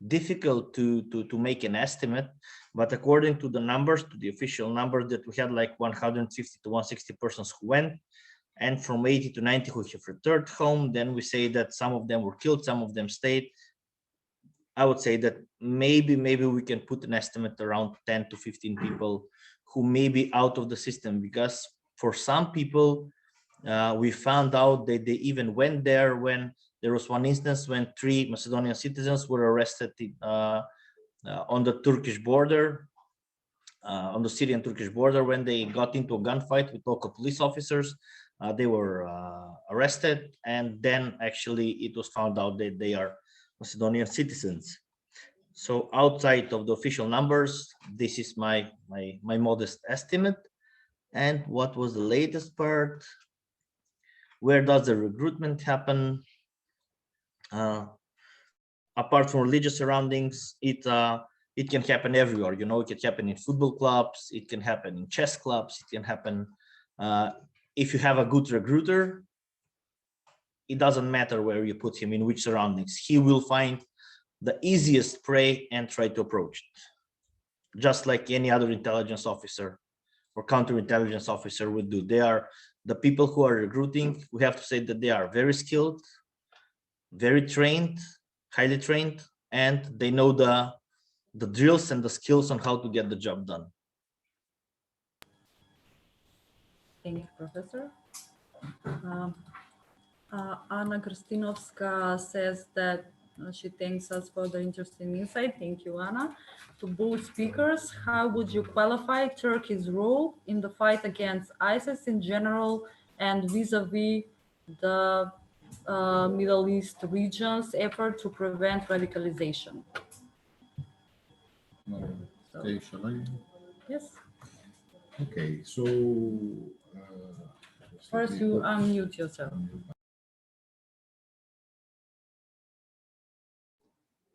difficult to make an estimate, but according to the numbers, to the official numbers, that we had like 150 to 160 persons who went, and from 80 to 90 who have returned home. Then we say that some of them were killed, some of them stayed. I would say that maybe we can put an estimate around 10 to 15 people who may be out of the system, because for some people, we found out that they even went there when there was one instance when 3 Macedonian citizens were arrested on the Turkish border, on the Syrian-Turkish border, when they got into a gunfight with local police officers. They were arrested, and then actually it was found out that they are Macedonian citizens. So outside of the official numbers, this is my modest estimate. And what was the latest part? Where does the recruitment happen? Apart from religious surroundings, it can happen everywhere. You know, it can happen in football clubs, it can happen in chess clubs, it can happen if you have a good recruiter. It doesn't matter where you put him, in which surroundings, he will find the easiest prey and try to approach it, just like any other intelligence officer or counterintelligence officer would do. They are the people who are recruiting. We have to say that they are very skilled, very trained, highly trained, and they know the drills and the skills on how to get the job done. Thank you, Professor. Anna Kristinovska says that she thanks us for the interesting insight. Thank you, Anna. To both speakers, how would you qualify Turkey's role in the fight against ISIS in general and vis-a-vis the Middle East region's effort to prevent radicalization? Okay, shall I? Yes. Okay, so First, you unmute yourself.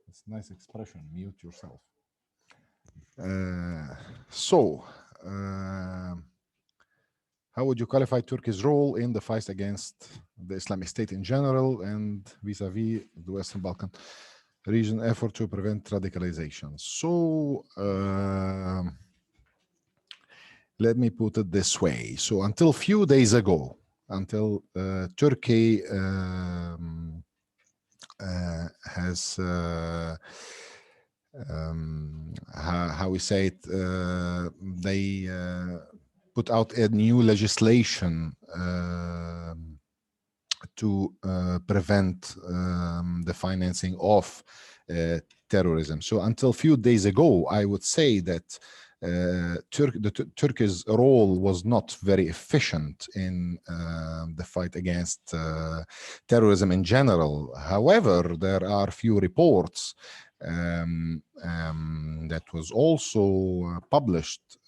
It's a nice expression, mute yourself. How would you qualify Turkey's role in the fight against the Islamic State in general and vis-a-vis the Western Balkan region effort to prevent radicalization? So let me put it this way. So until few days ago, until Turkey has how we say it, they put out a new legislation to prevent the financing of terrorism. So until few days ago, I would say that Turkey's role was not very efficient in the fight against terrorism in general. However, there are few reports that was also published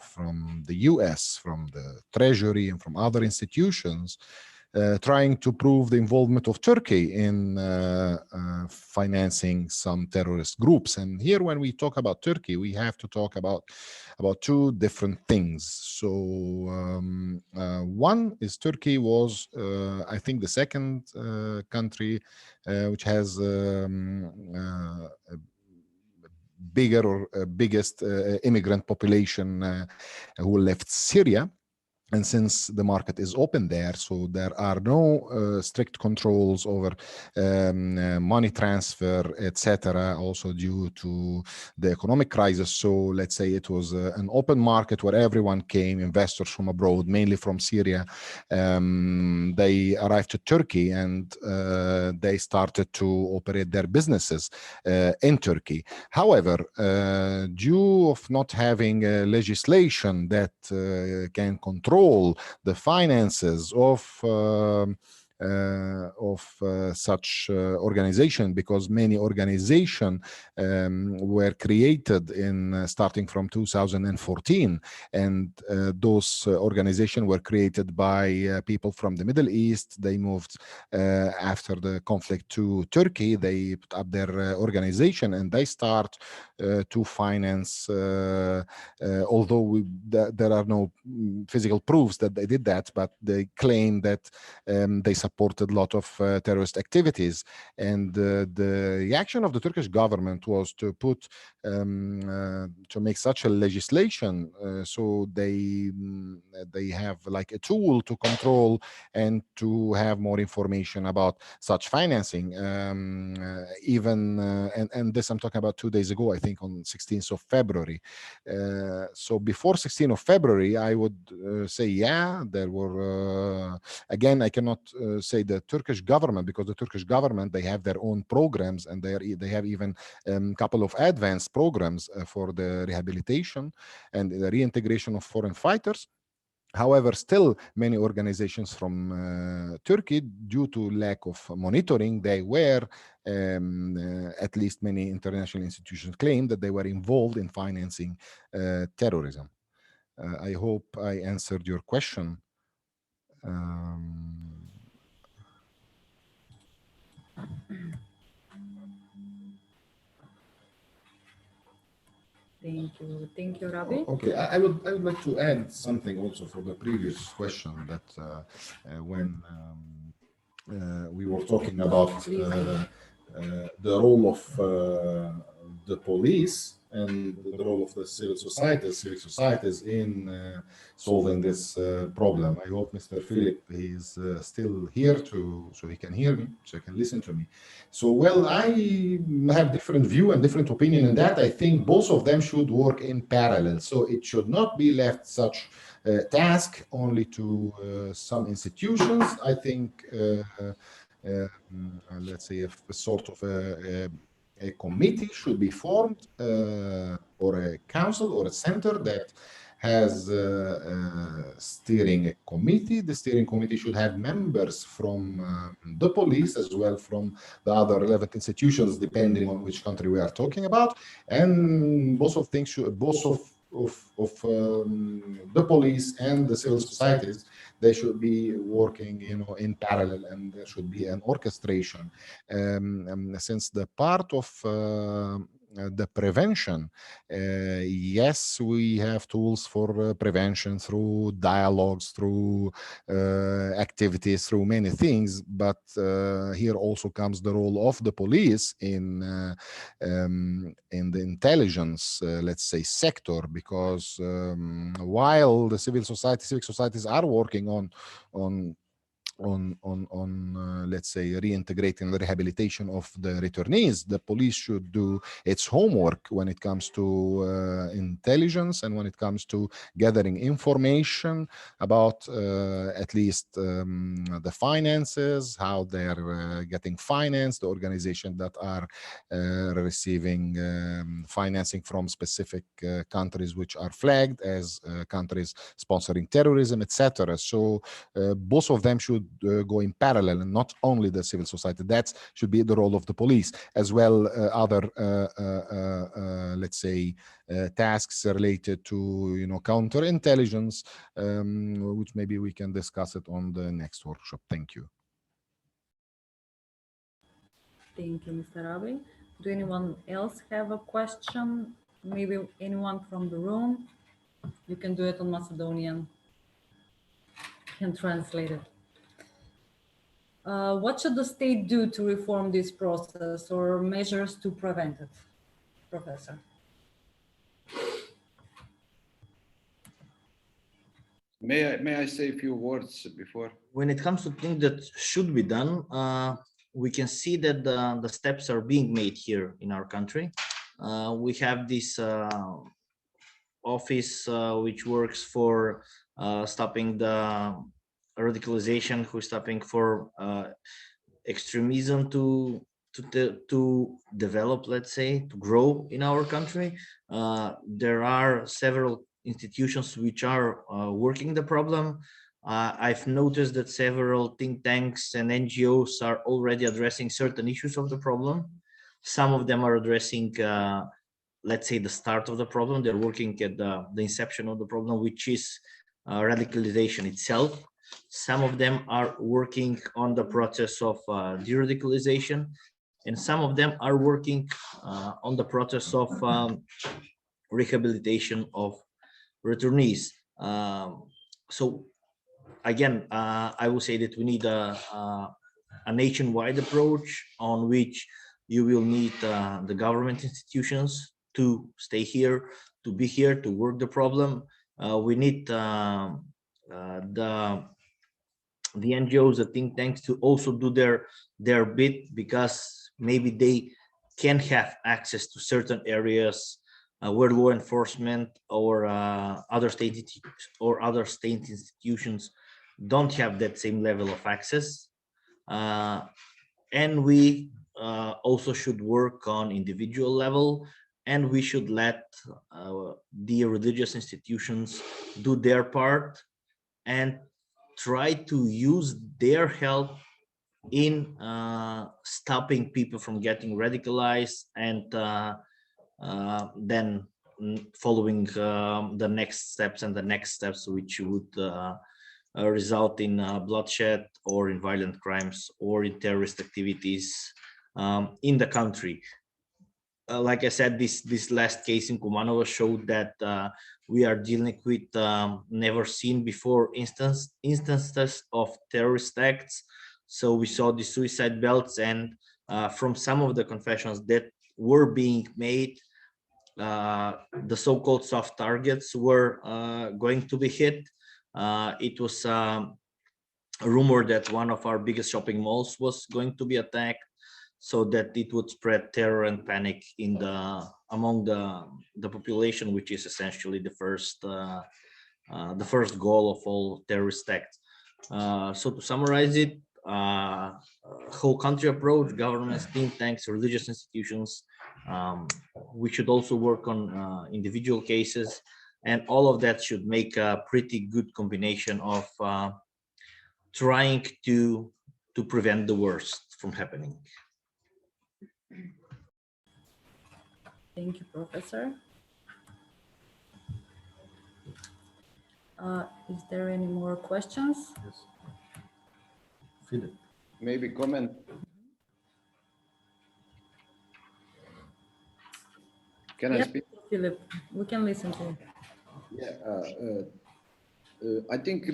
from the US, from the Treasury, and from other institutions, trying to prove the involvement of Turkey in financing some terrorist groups. And here, when we talk about Turkey, we have to talk about two different things. So one is Turkey was, I think, the second country which has bigger or biggest immigrant population who left Syria. And since the market is open there, so there are no strict controls over money transfer, etc., also due to the economic crisis. So let's say it was an open market where everyone came, investors from abroad, mainly from Syria. They arrived to Turkey and they started to operate their businesses in Turkey. However, due of not having legislation that can control the finances of such organization, because many organizations were created in starting from 2014, and those organizations were created by people from the Middle East. They moved after the conflict to Turkey. They put up their organization and they start to finance, although there are no physical proofs that they did that, but they claim that they supported a lot of terrorist activities. And the reaction of the Turkish government was to put to make such a legislation so they have like a tool to control and to have more information about such financing. And this I'm talking about 2 days ago, I think on 16th of February. So before 16th of February, I would say, yeah, there were, again, I cannot say the Turkish government, because the Turkish government, they have their own programs, and they have even a couple of advanced programs for the rehabilitation and the reintegration of foreign fighters. However, still many organizations from Turkey, due to lack of monitoring, they were, at least many international institutions claim that they were involved in financing terrorism. I hope I answered your question. Thank you, Rabi. Okay, I would like to add something also for the previous question that when we were talking about the role of the police and the role of the civil societies in solving this problem. I hope Mr. Philip is still here so he can hear me, so he can listen to me. So, well, I have different view and different opinion in that. I think both of them should work in parallel. So it should not be left such task only to some institutions. I think let's say a sort of a committee should be formed, or a council or a center that has a steering committee. The steering committee should have members from the police as well from the other relevant institutions, depending on which country we are talking about. And both of things should, the police and the civil societies, they should be working, in parallel, and there should be an orchestration. Since the part of the prevention, yes, we have tools for prevention through dialogues, through activities, through many things, but here also comes the role of the police in the intelligence, let's say, sector, because while the civic societies are working on let's say, reintegrating the rehabilitation of the returnees, the police should do its homework when it comes to intelligence and when it comes to gathering information about at least the finances, how they're getting financed, the organizations that are receiving financing from specific countries which are flagged as countries sponsoring terrorism, etc. So both of them should go in parallel, and not only the civil society. That should be the role of the police as well. Other let's say tasks related to counterintelligence, which maybe we can discuss it on the next workshop. Thank you. Thank you, Mr. Rabi. Do anyone else have a question? Maybe anyone from the room? You can do it on Macedonian. You can translate it. What should the state do to reform this process, or measures to prevent it, Professor? May I say a few words before? When it comes to things that should be done, we can see that the steps are being made here in our country. We have this office which works for stopping the radicalization, who's stopping for extremism to develop, let's say, to grow in our country. There are several institutions which are working the problem. I've noticed that several think tanks and NGOs are already addressing certain issues of the problem. Some of them are addressing, let's say, the start of the problem. They're working at the inception of the problem, which is radicalization itself. Some of them are working on the process of de-radicalization, and some of them are working on the process of rehabilitation of returnees. So again, I will say that we need a nationwide approach on which you will need the government institutions to stay here, to be here, to work the problem. We need the NGOs, the think tanks, to also do their bit, because maybe they can have access to certain areas where law enforcement or other state institutions don't have that same level of access. And we also should work on individual level, and we should let the religious institutions do their part and try to use their help in stopping people from getting radicalized, and then following the next steps and the next steps, which would result in bloodshed or in violent crimes or in terrorist activities in the country. Like I said, this last case in Kumanovo showed that we are dealing with never seen before instances of terrorist acts. So we saw the suicide belts, and from some of the confessions that were being made, the so-called soft targets were going to be hit. It was a rumor that one of our biggest shopping malls was going to be attacked, so that it would spread terror and panic in among the population, which is essentially the first goal of all terrorist acts. So to summarize it, whole country approach, governments, think tanks, religious institutions. We should also work on individual cases, and all of that should make a pretty good combination of trying to prevent the worst from happening. Thank you, Professor. Is there any more questions? Yes. Philip. Maybe comment. Can I Yes, speak? Philip, we can listen to you. Yeah, I think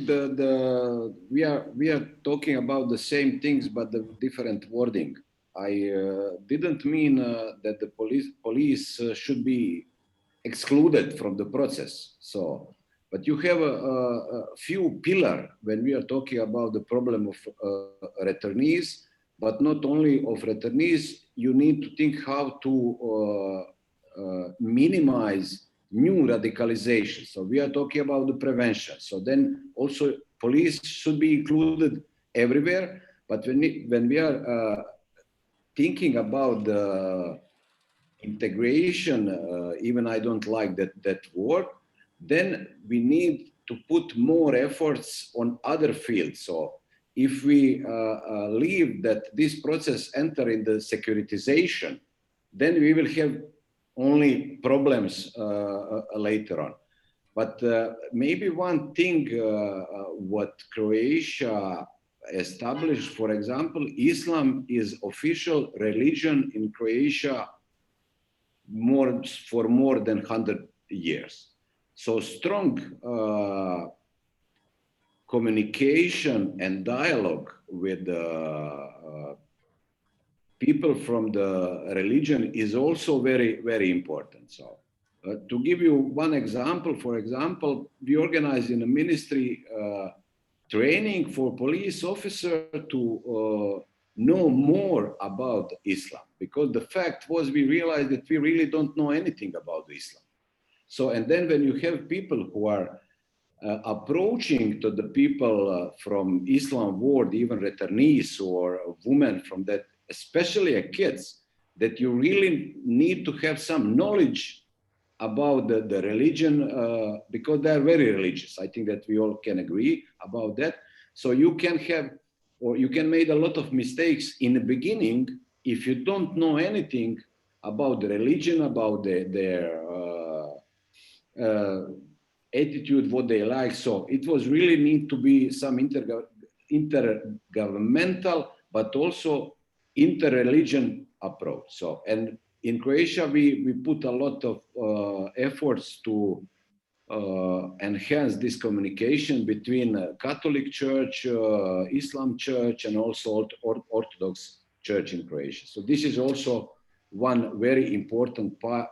we are talking about the same things, but the different wording. I didn't mean that the police should be excluded from the process. So, but you have a few pillars when we are talking about the problem of returnees, but not only of returnees. You need to think how to minimize new radicalization. So we are talking about the prevention. So then also police should be included everywhere. But when we are thinking about the integration, even I don't like that word, then we need to put more efforts on other fields. So if we leave that this process enter in the securitization, then we will have only problems later on. But maybe one thing what Croatia established, for example, Islam is official religion in Croatia for more than 100 years. So strong communication and dialogue with people from the religion is also very, very important. So to give you one example, for example, we organized in a ministry training for police officer to know more about Islam, because the fact was we realized that we really don't know anything about Islam. So, and then when you have people who are approaching to the people from Islam world, even returnees or women from that, especially kids, that you really need to have some knowledge about the religion, because they are very religious. I think that we all can agree about that. So you can have, or you can make a lot of mistakes in the beginning if you don't know anything about the religion, about their attitude, what they like. So it was really need to be some intergovernmental, but also inter-religion approach. So, and in Croatia, we put a lot of efforts to enhance this communication between Catholic Church, Islam Church, and also Orthodox Church in Croatia. So this is also one very important part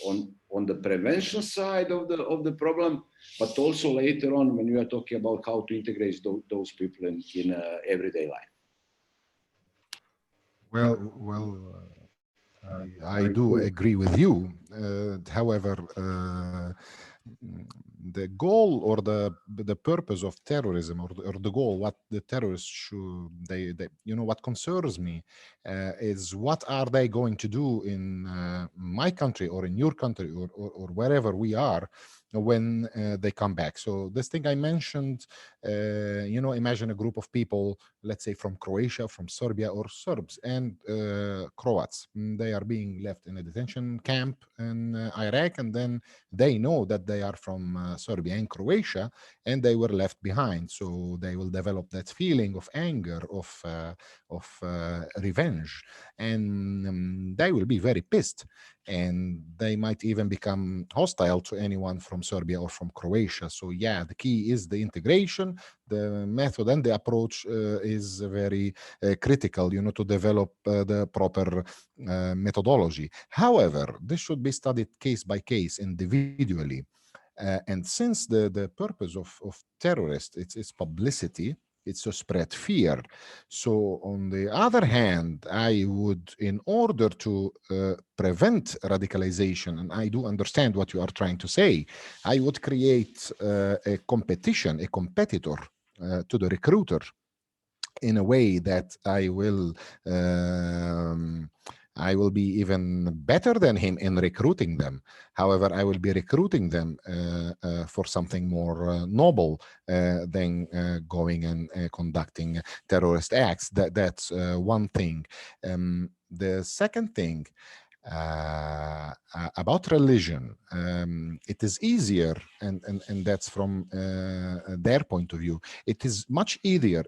on the prevention side of the problem, but also later on when we are talking about how to integrate those people in everyday life. Well, I do agree with you. However, the goal or the purpose of terrorism, or the goal, what the terrorists should, they what concerns me is what are they going to do in my country or in your country, or wherever we are, when they come back. So this thing I mentioned, imagine a group of people, let's say from Croatia, from Serbia, or Serbs and Croats. They are being left in a detention camp in Iraq, and then they know that they are from Serbia and Croatia, and they were left behind. So they will develop that feeling of anger, of revenge, and they will be very pissed, and they might even become hostile to anyone from Serbia or from Croatia. So yeah, the key is the integration. The method and the approach is very critical, to develop the proper methodology. However, this should be studied case by case, individually. And since the purpose of terrorists, it's publicity, it's to spread fear. So on the other hand, I would, in order to prevent radicalization, and I do understand what you are trying to say, I would create a competition, a competitor to the recruiter, in a way that I will be even better than him in recruiting them. However, I will be recruiting them for something more noble than going and conducting terrorist acts. That's one thing. The second thing, about religion, it is easier, and that's from their point of view. It is much easier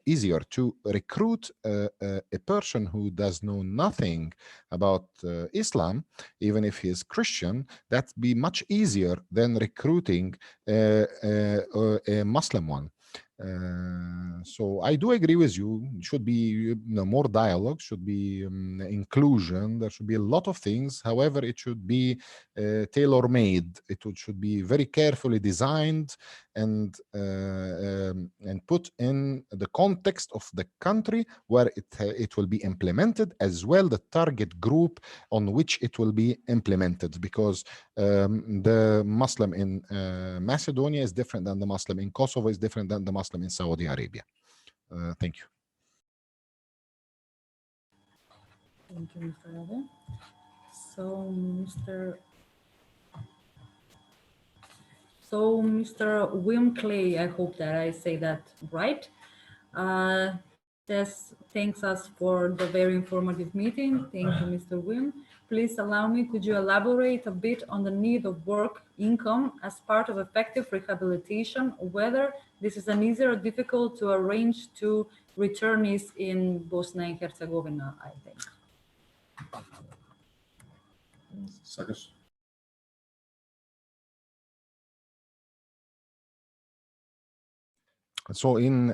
to recruit a person who does know nothing about Islam, even if he is Christian. That'd be much easier than recruiting a Muslim one. So I do agree with you. Should be more dialogue, should be inclusion. There should be a lot of things. However, it should be tailor-made. Should be very carefully designed and put in the context of the country where it will be implemented, as well the target group on which it will be implemented. Because the Muslim in Macedonia is different than the Muslim in Kosovo, is different than the Muslim in Saudi Arabia. Thank you. Thank you, Mr. Rade. Mr. William Clay, I hope that I say that right. This thanks us for the very informative meeting. Thank you, Mr. Wim. Please allow me, could you elaborate a bit on the need of work income as part of effective rehabilitation, whether this is an easier or difficult to arrange to returnees in Bosnia and Herzegovina, I think. So in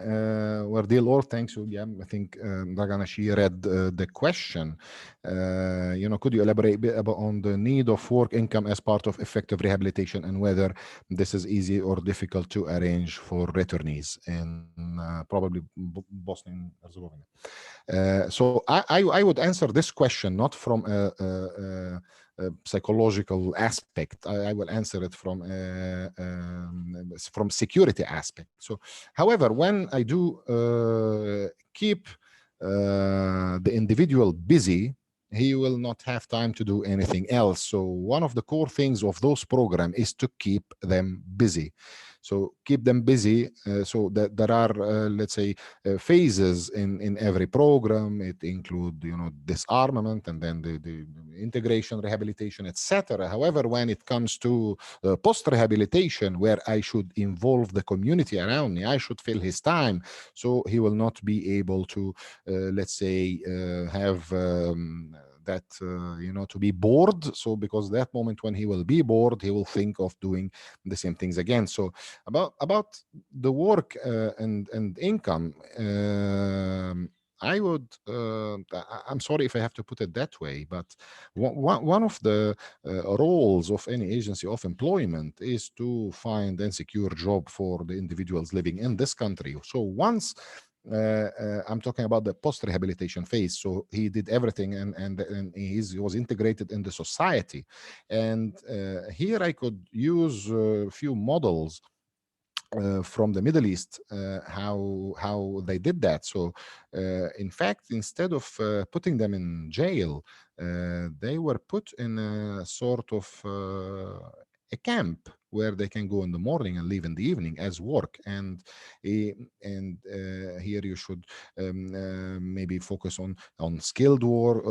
Wardil, or thanks you. Yeah, I think Dragana, she read the question. Could you elaborate a bit on the need of work income as part of effective rehabilitation, and whether this is easy or difficult to arrange for returnees in probably Bosnia and Herzegovina? So I would answer this question not from a psychological aspect. I will answer it from security aspect. So, however, when I do keep the individual busy, he will not have time to do anything else. So one of the core things of those programs is to keep them busy. So keep them busy, so that there are, let's say, phases in every program. It include, disarmament, and then the integration, rehabilitation, etc. However, when it comes to post-rehabilitation, where I should involve the community around me, I should fill his time, so he will not be able to, let's say, have that, to be bored. So because that moment when he will be bored, he will think of doing the same things again. So about the work and income, I would, I'm sorry if I have to put it that way, but one of the roles of any agency of employment is to find and secure job for the individuals living in this country. So once I'm talking about the post-rehabilitation phase. So he did everything, and he was integrated in the society. And here I could use a few models from the Middle East, how they did that. So, in fact, instead of putting them in jail, they were put in a sort of a camp where they can go in the morning and leave in the evening as work. And here you should maybe focus on skilled work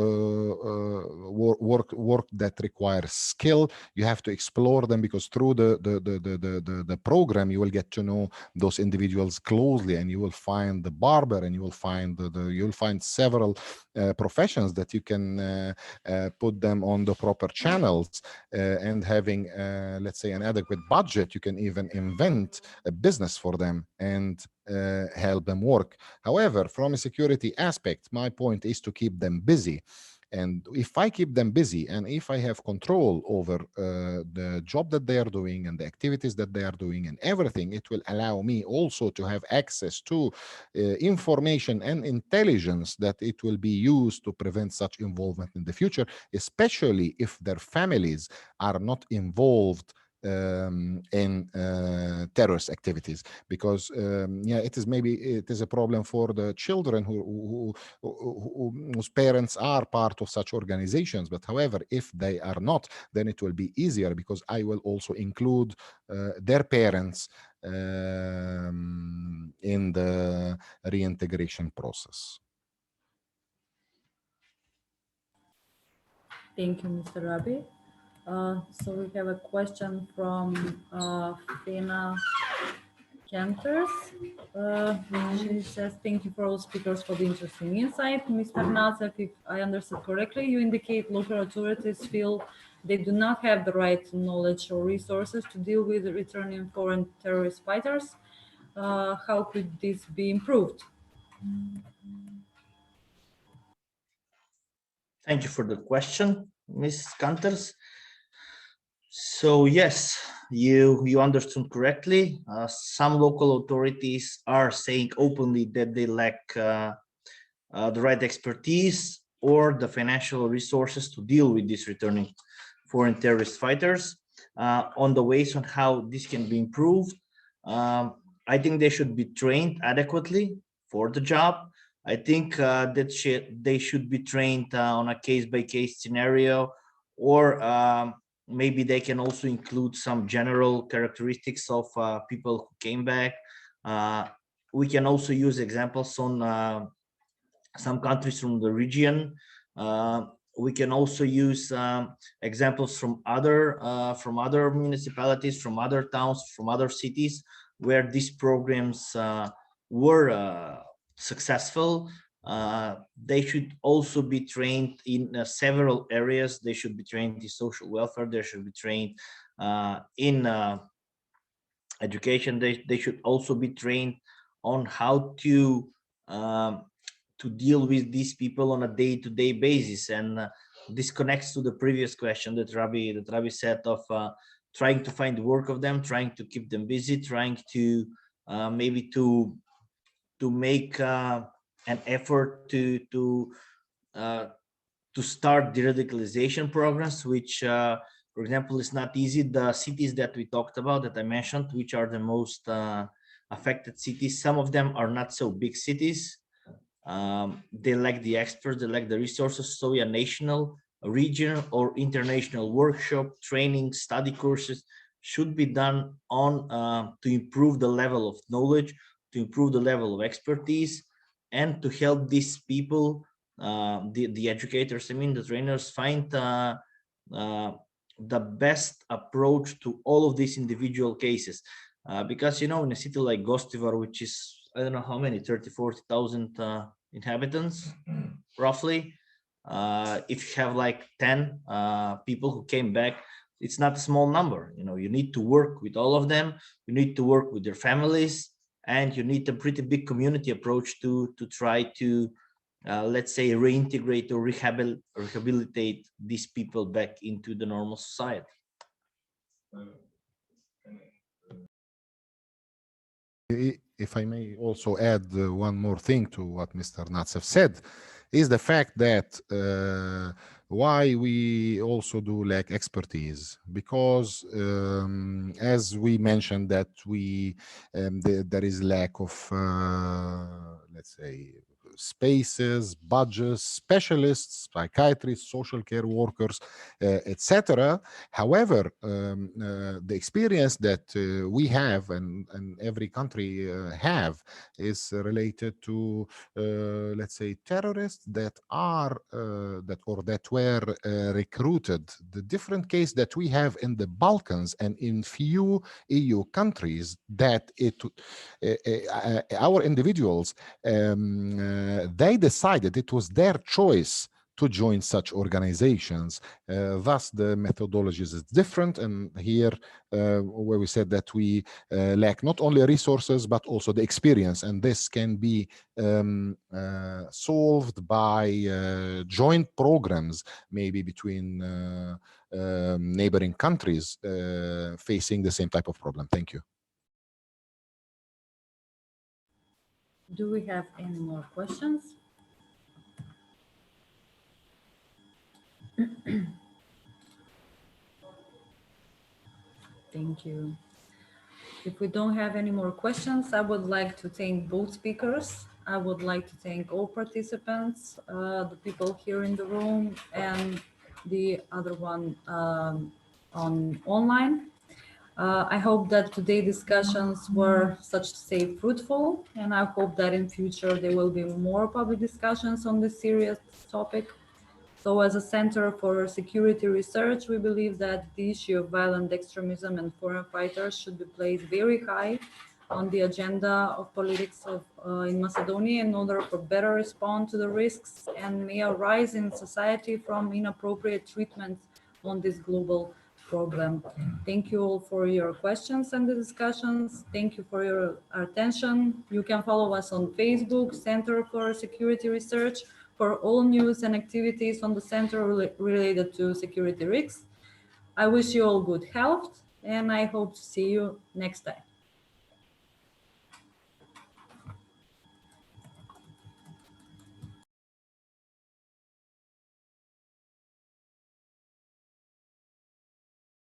that requires skill. You have to explore them, because through the program you will get to know those individuals closely, and you will find the barber, and you will find you'll find several professions that you can put them on the proper channels, and having let's say an adequate budget, you can even invent a business for them and help them work. However, from a security aspect, my point is to keep them busy. And if I keep them busy, and if I have control over the job that they are doing and the activities that they are doing and everything, it will allow me also to have access to information and intelligence that it will be used to prevent such involvement in the future, especially if their families are not involved in terrorist activities. Because yeah, it is a problem for the children whose parents are part of such organizations. But however, if they are not, then it will be easier, because I will also include their parents in the reintegration process. Thank you, Mr. Rabi. So we have a question from Fina Kenters. She says, thank you for all speakers for the interesting insight. Mr. Nazef, if I understood correctly, you indicate local authorities feel they do not have the right knowledge or resources to deal with returning foreign terrorist fighters. How could this be improved? Thank you for the question, Ms. Kanters. So yes, you understood correctly. Some local authorities are saying openly that they lack the right expertise or the financial resources to deal with these returning foreign terrorist fighters. On the ways on how this can be improved, I think they should be trained adequately for the job. I think that they should be trained on a case-by-case scenario, or maybe they can also include some general characteristics of people who came back. We can also use examples on some countries from the region. We can also use examples from other municipalities, from other towns, from other cities where these programs were successful. They should also be trained in several areas. They should be trained in social welfare. They should be trained in education. They should also be trained on how to deal with these people on a day-to-day basis. And this connects to the previous question that Rabbi said of trying to find work of them, trying to keep them busy, trying to maybe to make an effort to start de-radicalization programs, which for example is not easy. The cities that we talked about, that I mentioned, which are the most affected cities, some of them are not so big cities. They lack the experts, they lack the resources. So a national, a regional, or international workshop, training, study courses should be done on to improve the level of knowledge, to improve the level of expertise, and to help these people, the educators, I mean the trainers, find the best approach to all of these individual cases. Because in a city like Gostivar, which is, I don't know how many, 30,000-40,000 inhabitants roughly, if you have like 10 people who came back, it's not a small number. You need to work with all of them, you need to work with their families, and you need a pretty big community approach to try to let's say reintegrate or rehabilitate these people back into the normal society. if I may also add one more thing to what Mr. Natsev said, is the fact that why we also do lack expertise, because as we mentioned that there is lack of let's say spaces, budgets, specialists, psychiatrists, social care workers, etc. However, the experience that we have and every country have is related to let's say terrorists that are that were recruited. The different case that we have in the Balkans and in few EU countries, that our individuals they decided, it was their choice to join such organizations. Thus, the methodologies is different. And here, where we said that we lack not only resources, but also the experience. And this can be solved by joint programs, maybe between neighboring countries facing the same type of problem. Thank you. Do we have any more questions? Thank you. If we don't have any more questions, I would like to thank both speakers. I would like to thank all participants, the people here in the room and the other one on online. I hope that today's discussions were such to say fruitful, and I hope that in future there will be more public discussions on this serious topic. So as a Center for Security Research, we believe that the issue of violent extremism and foreign fighters should be placed very high on the agenda of politics in Macedonia in order to better respond to the risks and may arise in society from inappropriate treatment on this global problem. Thank you all for your questions and the discussions. Thank you for your attention. You can follow us on Facebook, Center for Security Research, for all news and activities on the center related to security risks. I wish you all good health, and I hope to see you next time.